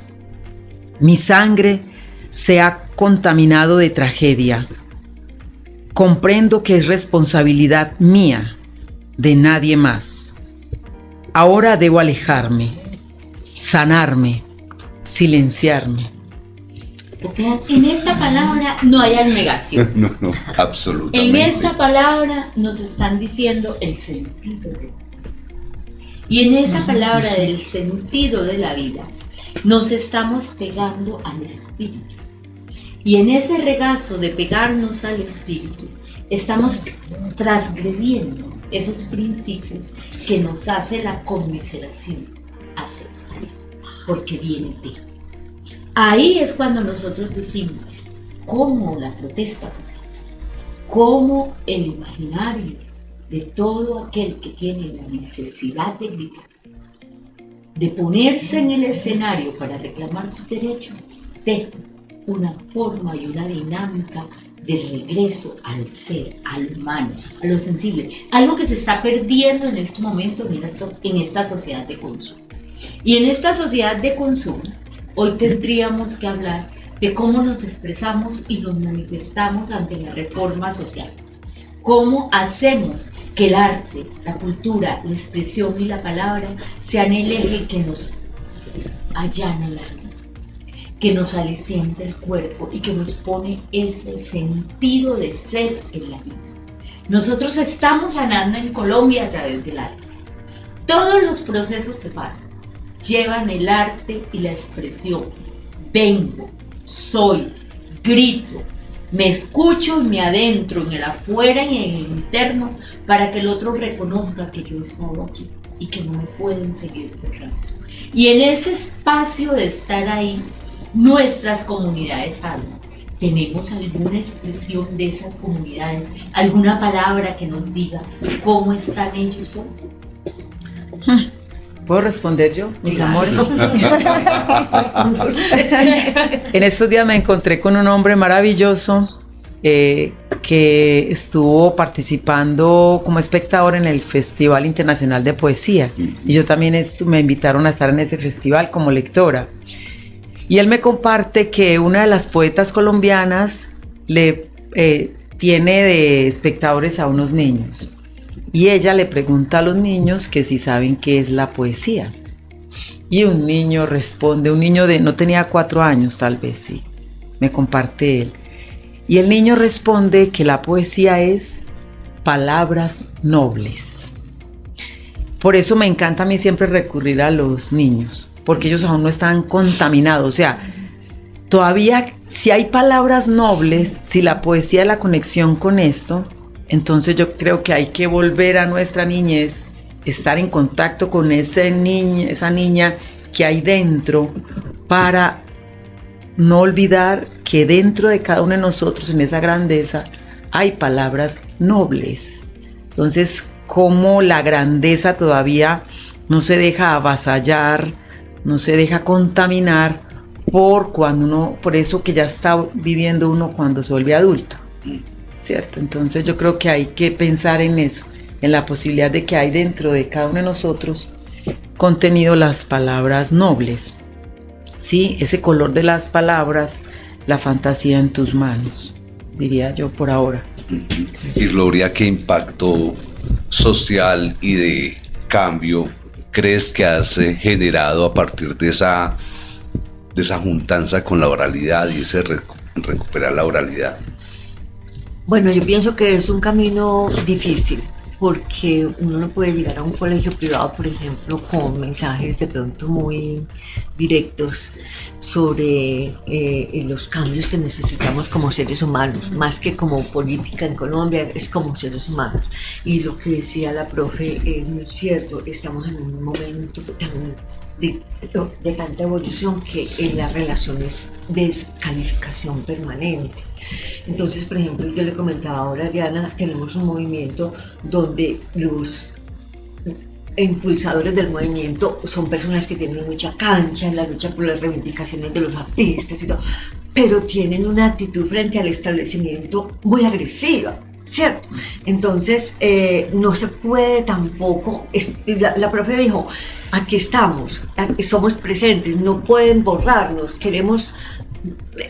Speaker 5: Mi sangre se ha contaminado de tragedia. Comprendo que es responsabilidad mía, de nadie más. Ahora debo alejarme, sanarme, silenciarme.
Speaker 2: Porque en esta palabra no hay abnegación.
Speaker 4: No, absolutamente.
Speaker 2: En esta palabra nos están diciendo el sentido de la vida. Y en esa palabra del sentido de la vida nos estamos pegando al espíritu. Y en ese regazo de pegarnos al espíritu estamos transgrediendo esos principios que nos hace la conmiseración aceptar, porque viene de. Ahí es cuando nosotros decimos cómo la protesta social, cómo el imaginario de todo aquel que tiene la necesidad de gritar, de ponerse en el escenario para reclamar sus derechos, de una forma y una dinámica de regreso al ser, al humano, a lo sensible, algo que se está perdiendo en este momento en esta sociedad de consumo. Y en esta sociedad de consumo, hoy tendríamos que hablar de cómo nos expresamos y nos manifestamos ante la reforma social. Cómo hacemos que el arte, la cultura, la expresión y la palabra sean el eje que nos allana el alma, que nos alicienta el cuerpo y que nos pone ese sentido de ser en la vida. Nosotros estamos sanando en Colombia a través del arte. Todos los procesos de paz llevan el arte y la expresión. Vengo, soy, grito, me escucho y me adentro en el afuera y en el interno para que el otro reconozca que yo he estado aquí y que no me pueden seguir cerrando. Y en ese espacio de estar ahí, nuestras comunidades hablan. ¿Tenemos alguna expresión de esas comunidades? ¿Alguna palabra que nos diga cómo están ellos hoy?
Speaker 5: ¿Puedo responder yo, mis amores? En estos días me encontré con un hombre maravilloso que estuvo participando como espectador en el Festival Internacional de Poesía. Y yo también me invitaron a estar en ese festival como lectora. Y él me comparte que una de las poetas colombianas tiene de espectadores a unos niños. Y ella le pregunta a los niños que si saben qué es la poesía. Y un niño responde, no tenía 4 años tal vez, sí, me comparte él. Y el niño responde que la poesía es palabras nobles. por eso me encanta a mí siempre recurrir a los niños, porque ellos aún no están contaminados, o sea, todavía si hay palabras nobles, si la poesía es la conexión con esto, entonces yo creo que hay que volver a nuestra niñez, estar en contacto con esa niña que hay dentro, para no olvidar que dentro de cada uno de nosotros, en esa grandeza, hay palabras nobles. Entonces, como la grandeza todavía no se deja avasallar, no se deja contaminar por eso que ya está viviendo uno cuando se vuelve adulto, ¿cierto? Entonces yo creo que hay que pensar en eso, en la posibilidad de que hay dentro de cada uno de nosotros contenido las palabras nobles, ¿sí? Ese color de las palabras, la fantasía en tus manos, diría yo por ahora.
Speaker 4: Y Gloria, ¿qué impacto social y de cambio crees que has generado a partir de esa juntanza con la oralidad y ese recuperar la oralidad?
Speaker 6: Bueno, yo pienso que es un camino difícil, porque uno no puede llegar a un colegio privado, por ejemplo, con mensajes de pronto muy directos sobre los cambios que necesitamos como seres humanos, más que como política en Colombia, es como seres humanos. Y lo que decía la profe es muy cierto, estamos en un momento de tanta evolución que en las relaciones de descalificación permanente. Entonces, por ejemplo, yo le comentaba ahora a Ariana, tenemos un movimiento donde los impulsadores del movimiento son personas que tienen mucha cancha en la lucha por las reivindicaciones de los artistas y todo, pero tienen una actitud frente al establecimiento muy agresiva, ¿cierto? Entonces, no se puede tampoco, la profe dijo, aquí estamos, somos presentes, no pueden borrarnos, queremos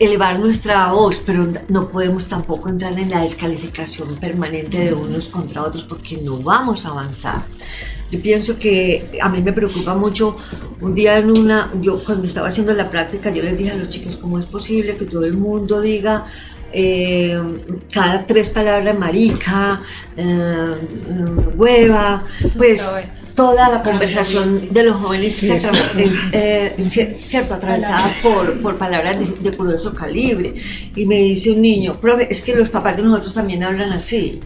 Speaker 6: elevar nuestra voz, pero no podemos tampoco entrar en la descalificación permanente de unos contra otros, porque no vamos a avanzar. Yo pienso que a mí me preocupa mucho, un día yo cuando estaba haciendo la práctica, yo les dije a los chicos, ¿cómo es posible que todo el mundo diga cada 3 palabras marica, hueva? Pues toda la conversación de los jóvenes cierto, atravesada por palabras de grueso calibre. Y me dice un niño, profe, es que los papás de nosotros también hablan así.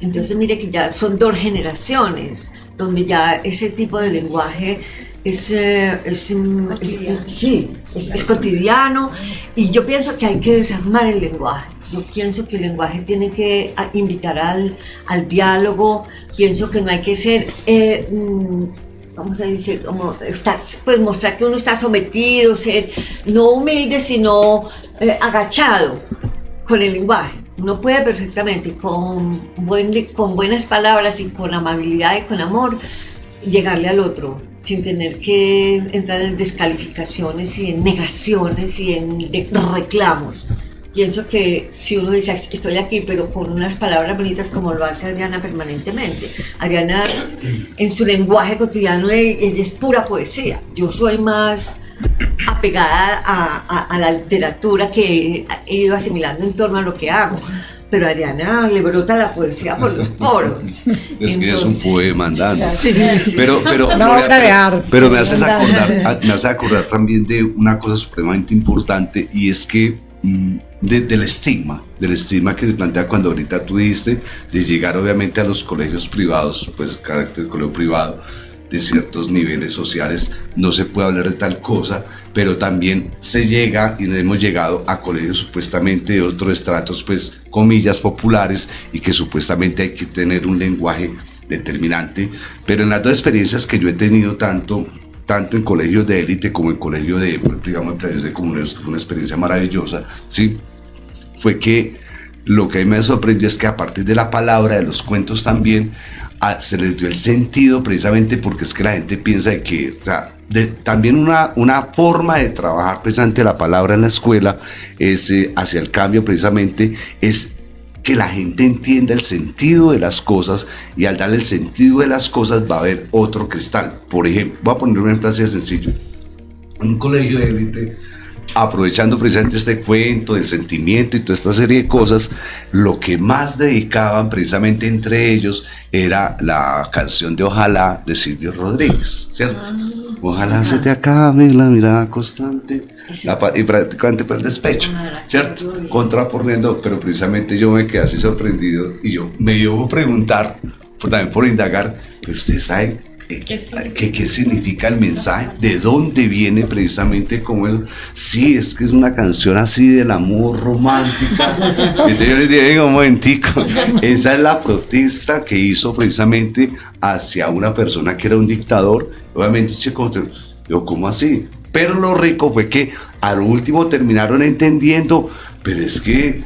Speaker 6: Entonces mire que ya son 2 generaciones donde ya ese tipo de lenguaje es cotidiano, y yo pienso que hay que desarmar el lenguaje. Yo pienso que el lenguaje tiene que invitar al diálogo. Pienso que no hay que ser, vamos a decir, como pues mostrar que uno está sometido, ser no humilde, sino agachado con el lenguaje. Uno puede perfectamente con buenas palabras y con amabilidad y con amor llegarle al otro, sin tener que entrar en descalificaciones y en negaciones y en reclamos. Pienso que si uno dice, estoy aquí, pero con unas palabras bonitas, como lo hace Adriana permanentemente. Adriana, en su lenguaje cotidiano, ella es pura poesía. Yo soy más apegada a la literatura, que he ido asimilando en torno a lo que hago. Pero a Ariana le brota la poesía por los poros.
Speaker 4: Es que es un poema andando.
Speaker 6: Sí.
Speaker 4: Pero me haces acordar también de una cosa supremamente importante, y es que del estigma que se plantea cuando ahorita tú dijiste de llegar obviamente a los colegios privados, pues carácter de colegio privado, de ciertos niveles sociales, no se puede hablar de tal cosa, pero también se llega, y hemos llegado a colegios supuestamente de otros estratos, pues comillas populares, y que supuestamente hay que tener un lenguaje determinante. Pero en las 2 experiencias que yo he tenido, tanto en colegios de élite como en colegios de, digamos, de comunidades, que fue una experiencia maravillosa, ¿sí? Fue que lo que a mí me sorprendió es que a partir de la palabra, de los cuentos también, se les dio el sentido, precisamente porque es que la gente piensa de que, o sea, también una forma de trabajar precisamente la palabra en la escuela es hacia el cambio, precisamente es que la gente entienda el sentido de las cosas, y al darle el sentido de las cosas va a haber otro cristal. Por ejemplo, voy a poner un ejemplo así de sencillo. En un colegio de élite aprovechando precisamente este cuento del sentimiento y toda esta serie de cosas, lo que más dedicaban precisamente entre ellos era la canción de Ojalá de Silvio Rodríguez, ¿cierto? Ojalá se te acabe la mirada constante y prácticamente por el despecho, ¿cierto? Contraponiendo, pero precisamente yo me quedé así sorprendido y yo me llevo a preguntar, también por indagar, pero ustedes saben ¿qué significa el mensaje? ¿De dónde viene precisamente como eso? Sí, es que es una canción así del amor romántica. Entonces yo les dije, venga un momentico, esa es la protesta que hizo precisamente hacia una persona que era un dictador. Obviamente yo, ¿cómo así? Pero lo rico fue que al último terminaron entendiendo, pero es que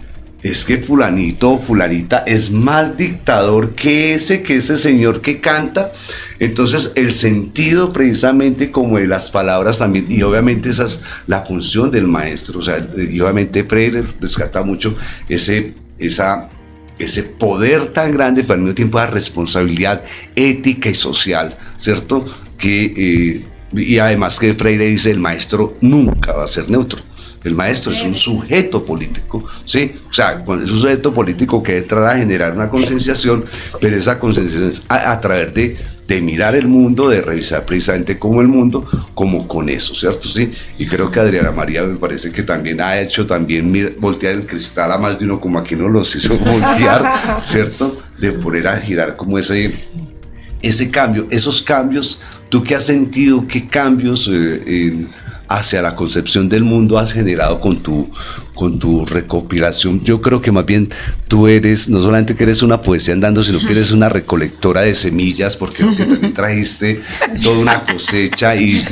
Speaker 4: fulanito o fulanita es más dictador que ese señor que canta. Entonces el sentido precisamente como de las palabras también, y obviamente esa es la función del maestro, o sea, y obviamente Freire rescata mucho ese poder tan grande, pero al mismo tiempo la responsabilidad ética y social, ¿cierto? Y además que Freire dice, el maestro nunca va a ser neutro. El maestro es un sujeto político, ¿sí? O sea, es un sujeto político que debe entrar a generar una concienciación, pero esa concienciación es a través de mirar el mundo, de revisar precisamente como el mundo, como con eso, ¿cierto? Sí. Y creo que Adriana María me parece que también ha hecho voltear el cristal a más de uno, como aquí nos los hizo voltear, ¿cierto? De poner a girar como ese cambio, esos cambios. ¿Tú qué has sentido? ¿Qué cambios hacia la concepción del mundo has generado con tu recopilación? Yo creo que más bien tú eres, no solamente que eres una poesía andando, sino que eres una recolectora de semillas, porque creo que también trajiste toda una cosecha y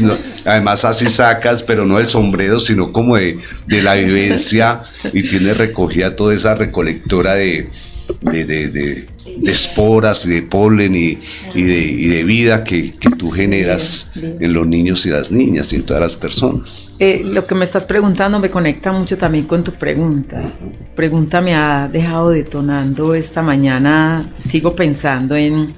Speaker 4: además así sacas, pero no el sombrero, sino como de la vivencia, y tienes recogida toda esa recolectora de esporas y de polen y de vida que tú generas en los niños y las niñas y en todas las personas.
Speaker 5: Lo que me estás preguntando me conecta mucho también con tu pregunta. Pregunta me ha dejado detonando esta mañana. Sigo pensando en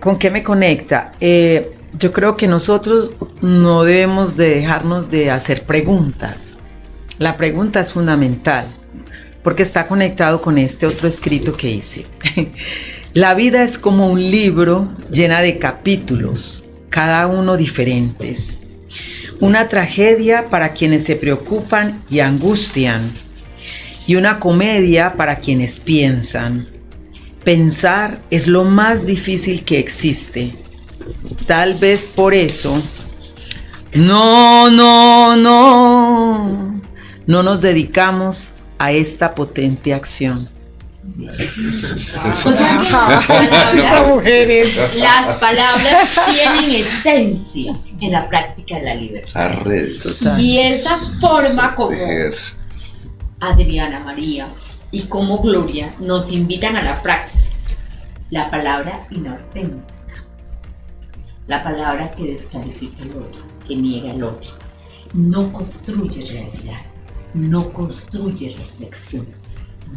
Speaker 5: ¿con qué me conecta? Yo creo que nosotros no debemos de dejarnos de hacer preguntas. La pregunta es fundamental, porque está conectado con este otro escrito que hice. La vida es como un libro llena de capítulos, cada uno diferentes. Una tragedia para quienes se preocupan y angustian, y una comedia para quienes piensan. Pensar es lo más difícil que existe. Tal vez por eso, no nos dedicamos a esta potente acción.
Speaker 2: Las palabras tienen esencia en la práctica de la libertad. Y esa forma como Adriana María y como Gloria nos invitan a la praxis. La palabra inauténtica, la palabra que descalifica al otro, que niega al otro, no construye realidad, no construye reflexión,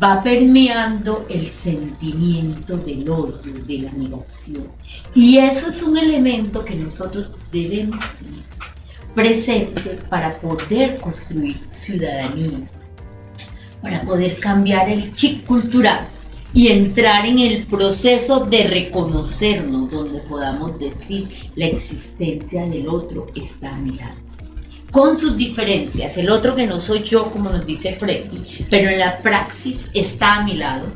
Speaker 2: va permeando el sentimiento del odio, de la negación, y eso es un elemento que nosotros debemos tener presente para poder construir ciudadanía, para poder cambiar el chip cultural y entrar en el proceso de reconocernos, donde podamos decir la existencia del otro está a mi lado, con sus diferencias, el otro que no soy yo, como nos dice Freddy, pero en la praxis está a mi lado,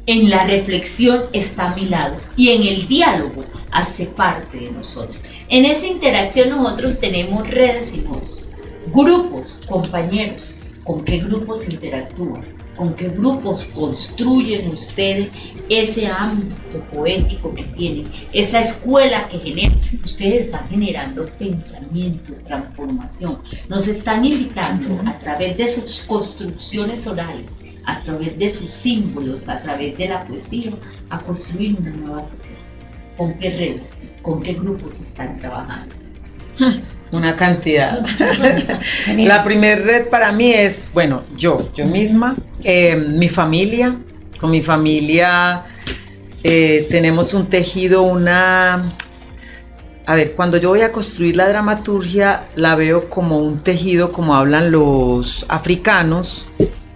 Speaker 2: en la reflexión está a mi lado y en el diálogo hace parte de nosotros. En esa interacción nosotros tenemos redes y nodos, grupos, compañeros. ¿Con qué grupos interactúan? ¿Con qué grupos construyen ustedes ese ámbito poético que tienen? Esa escuela que generan. Ustedes están generando pensamiento, transformación. Nos están invitando a través de sus construcciones orales, a través de sus símbolos, a través de la poesía, a construir una nueva sociedad. ¿Con qué redes? ¿Con qué grupos están trabajando?
Speaker 5: Una cantidad. La primera red para mí es, bueno, yo misma, mi familia. Con mi familia tenemos un tejido, a ver, cuando yo voy a construir la dramaturgia, la veo como un tejido, como hablan los africanos,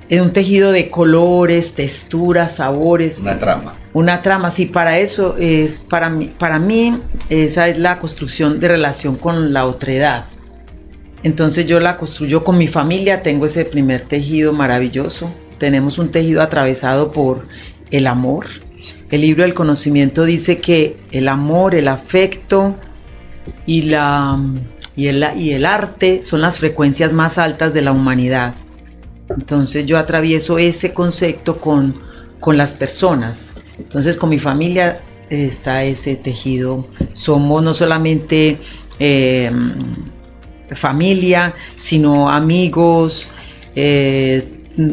Speaker 5: es un tejido de colores, texturas, sabores.
Speaker 4: Una trama.
Speaker 5: Una trama, sí, para eso es, para mí, esa es la construcción de relación con la otredad. Entonces yo la construyo con mi familia, tengo ese primer tejido maravilloso. Tenemos un tejido atravesado por el amor. El libro del conocimiento dice que el amor, el afecto y el arte son las frecuencias más altas de la humanidad. Entonces yo atravieso ese concepto con las personas. Entonces con mi familia está ese tejido. Somos no solamente familia, sino amigos,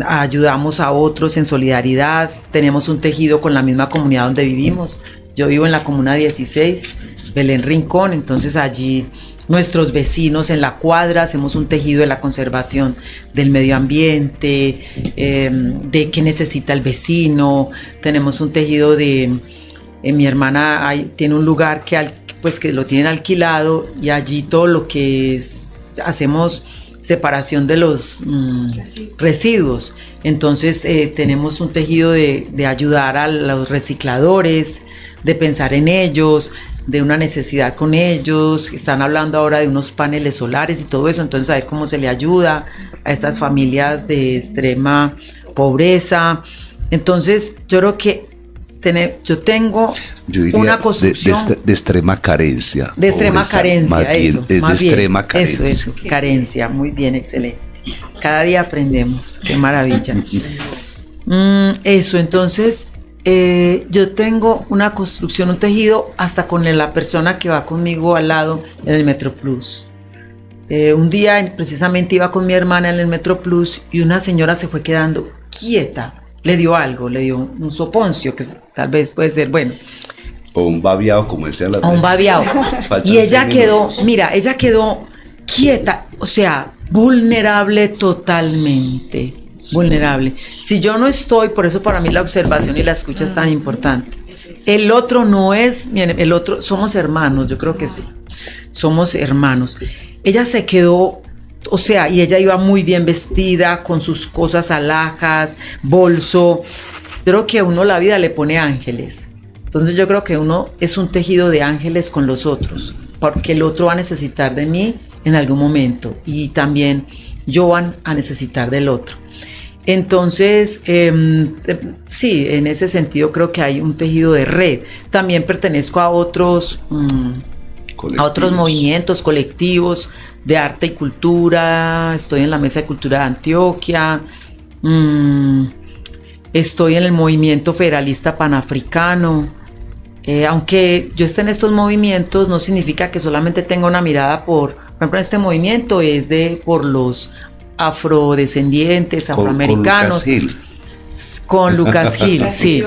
Speaker 5: ayudamos a otros en solidaridad, tenemos un tejido con la misma comunidad donde vivimos. Yo vivo en la comuna 16, Belén Rincón, entonces allí nuestros vecinos en la cuadra hacemos un tejido de la conservación del medio ambiente, de qué necesita el vecino. Tenemos un tejido de mi hermana tiene un lugar que lo tienen alquilado, y allí todo lo que hacemos separación de los residuos. Entonces tenemos un tejido de ayudar a los recicladores, de pensar en ellos, de una necesidad con ellos. Están hablando ahora de unos paneles solares y todo eso, entonces a ver cómo se le ayuda a estas familias de extrema pobreza. Entonces yo creo que yo tengo una construcción
Speaker 4: de extrema carencia.
Speaker 5: De extrema carencia,
Speaker 4: extrema carencia.
Speaker 5: Eso, carencia, muy bien, excelente. Cada día aprendemos, qué maravilla. Eso, entonces yo tengo una construcción, un tejido, hasta con la persona que va conmigo al lado en el Metro Plus. Un día precisamente iba con mi hermana en el Metro Plus y una señora se fue quedando quieta. Le dio algo, le dio un soponcio, que tal vez puede ser, bueno.
Speaker 4: O un babiao, como decían las
Speaker 5: un babiao. Y ella quedó, mira, ella quedó quieta, o sea, vulnerable totalmente, vulnerable. Si yo no estoy, por eso para mí la observación y la escucha es tan importante. El otro no es, miren, el otro, somos hermanos, yo creo que sí, somos hermanos. Ella se quedó, o sea, y ella iba muy bien vestida, con sus cosas alhajas, bolso. Creo que a uno la vida le pone ángeles. Entonces yo creo que uno es un tejido de ángeles con los otros, porque el otro va a necesitar de mí en algún momento, y también yo van a necesitar del otro. Entonces, sí, en ese sentido creo que hay un tejido de red. También pertenezco a otros movimientos colectivos de arte y cultura. Estoy en la Mesa de Cultura de Antioquia, estoy en el movimiento federalista panafricano. Aunque yo esté en estos movimientos, no significa que solamente tenga una mirada por ejemplo, este movimiento es por los afrodescendientes, afroamericanos. Con Lucas Gil, sí.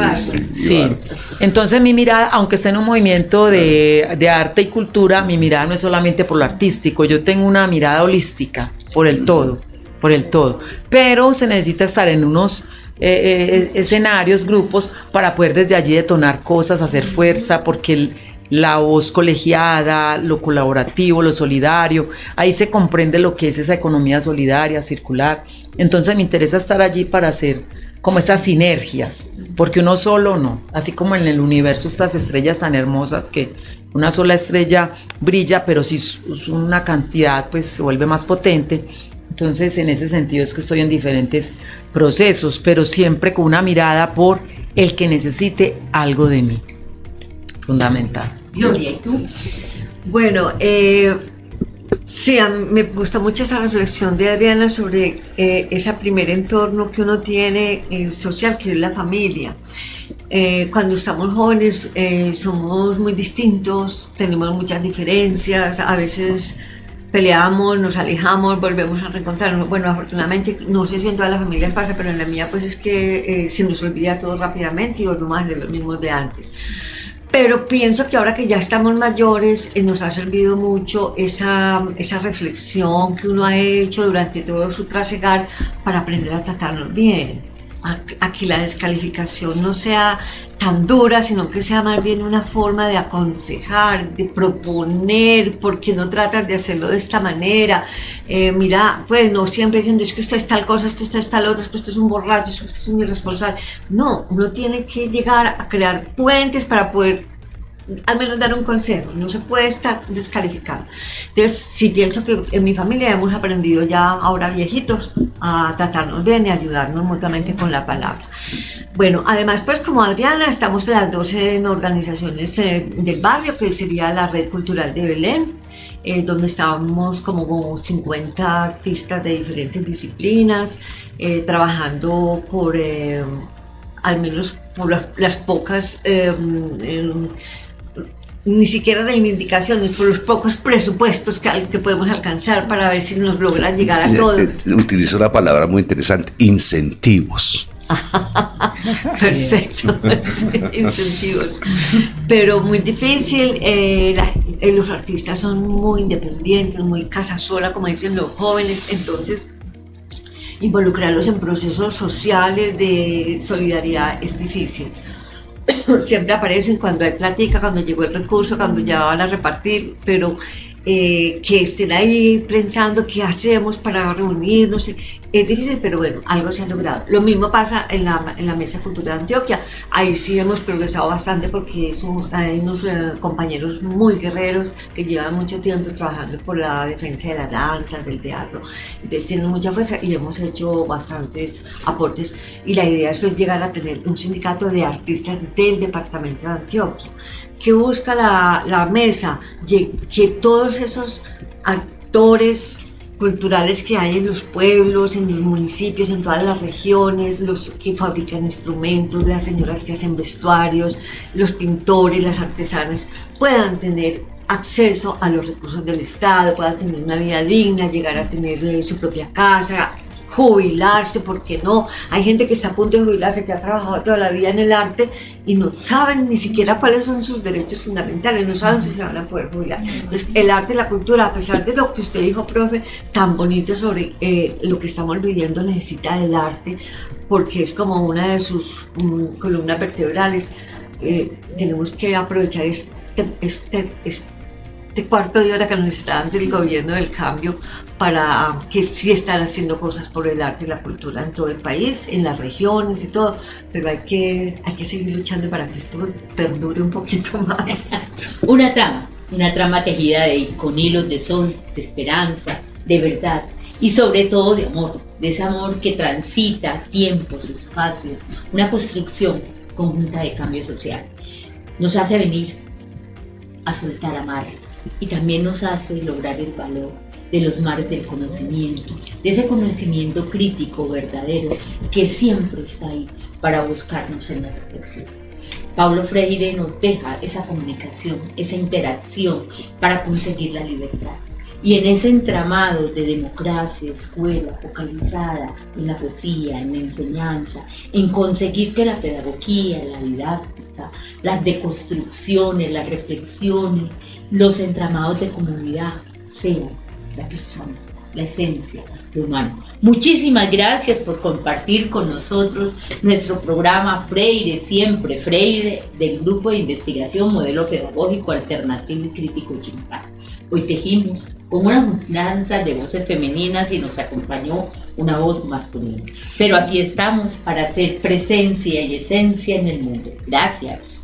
Speaker 5: Entonces mi mirada, aunque esté en un movimiento de arte y cultura, mi mirada no es solamente por lo artístico, yo tengo una mirada holística, por el todo, pero se necesita estar en unos escenarios, grupos, para poder desde allí detonar cosas, hacer fuerza, porque la voz colegiada, lo colaborativo, lo solidario, ahí se comprende lo que es esa economía solidaria, circular. Entonces me interesa estar allí para hacer como esas sinergias, porque uno solo no, así como en el universo estas estrellas tan hermosas que una sola estrella brilla, pero si es una cantidad pues se vuelve más potente. Entonces en ese sentido es que estoy en diferentes procesos, pero siempre con una mirada por el que necesite algo de mí, fundamental.
Speaker 2: Gloria, ¿y tú?
Speaker 6: Bueno, sí, a mí me gusta mucho esa reflexión de Adriana sobre ese primer entorno que uno tiene social, que es la familia. Cuando estamos jóvenes somos muy distintos, tenemos muchas diferencias, a veces peleamos, nos alejamos, volvemos a reencontrarnos. Bueno, afortunadamente, no sé si en todas las familias pasa, pero en la mía pues es que se nos olvida todo rápidamente y volvemos a ser los mismos de antes. Pero pienso que ahora que ya estamos mayores, nos ha servido mucho esa reflexión que uno ha hecho durante todo su trasegar para aprender a tratarnos bien. A que la descalificación no sea tan dura, sino que sea más bien una forma de aconsejar, de proponer, porque no tratas de hacerlo de esta manera. Mira, pues no siempre diciendo es que usted es tal cosa, es que usted es tal otra, es que usted es un borracho, es que usted es un irresponsable. No, uno tiene que llegar a crear puentes para poder al menos dar un consejo, no se puede estar descalificando. Entonces, sí pienso que en mi familia hemos aprendido ya ahora viejitos a tratarnos bien y ayudarnos mutuamente con la palabra. Bueno, además, pues como Adriana, estamos las 12 en organizaciones del barrio, que sería la Red Cultural de Belén, donde estábamos como 50 artistas de diferentes disciplinas, trabajando por, al menos por las pocas ni siquiera reivindicaciones, por los pocos presupuestos que podemos alcanzar para ver si nos logran llegar a todos.
Speaker 4: Utilizo una palabra muy interesante, incentivos.
Speaker 6: Perfecto, sí, incentivos. Pero muy difícil, los artistas son muy independientes, muy casa sola, como dicen los jóvenes, entonces involucrarlos en procesos sociales de solidaridad es difícil. Siempre aparecen cuando hay plática, cuando llegó el recurso, cuando ya van a repartir, pero que estén ahí pensando qué hacemos para reunirnos, es difícil, pero bueno, algo se ha logrado. Lo mismo pasa en la Mesa Cultural de Antioquia, ahí sí hemos progresado bastante porque hay unos compañeros muy guerreros que llevan mucho tiempo trabajando por la defensa de las danzas, del teatro, entonces tienen mucha fuerza y hemos hecho bastantes aportes y la idea es pues llegar a tener un sindicato de artistas del departamento de Antioquia que busca la mesa, que todos esos actores culturales que hay en los pueblos, en los municipios, en todas las regiones, los que fabrican instrumentos, las señoras que hacen vestuarios, los pintores, las artesanas, puedan tener acceso a los recursos del Estado, puedan tener una vida digna, llegar a tener su propia casa, jubilarse, porque no, hay gente que está a punto de jubilarse, que ha trabajado toda la vida en el arte y no saben ni siquiera cuáles son sus derechos fundamentales, no saben si se van a poder jubilar. Entonces el arte y la cultura, a pesar de lo que usted dijo, profe, tan bonito sobre lo que estamos viviendo, necesita del arte, porque es como una de sus columnas vertebrales. Tenemos que aprovechar este cuarto de hora que nos está dando el gobierno del cambio para que sí están haciendo cosas por el arte y la cultura en todo el país, en las regiones y todo, pero hay que seguir luchando para que esto perdure un poquito más.
Speaker 2: Una trama tejida con hilos de sol, de esperanza, de verdad y sobre todo de amor, de ese amor que transita tiempos, espacios, una construcción conjunta de cambio social. Nos hace venir a soltar amarras y también nos hace lograr el valor de los mares del conocimiento, de ese conocimiento crítico, verdadero, que siempre está ahí para buscarnos en la reflexión. Paulo Freire nos deja esa comunicación, esa interacción para conseguir la libertad. Y en ese entramado de democracia, escuela, focalizada en la poesía, en la enseñanza, en conseguir que la pedagogía, la didáctica, las deconstrucciones, las reflexiones, los entramados de comunidad sean la persona, la esencia, lo humano. Muchísimas gracias por compartir con nosotros nuestro programa Freire, siempre Freire, del Grupo de Investigación Modelo Pedagógico Alternativo y Crítico Chimpá. Hoy tejimos con una danza de voces femeninas y nos acompañó una voz masculina. Pero aquí estamos para hacer presencia y esencia en el mundo. Gracias.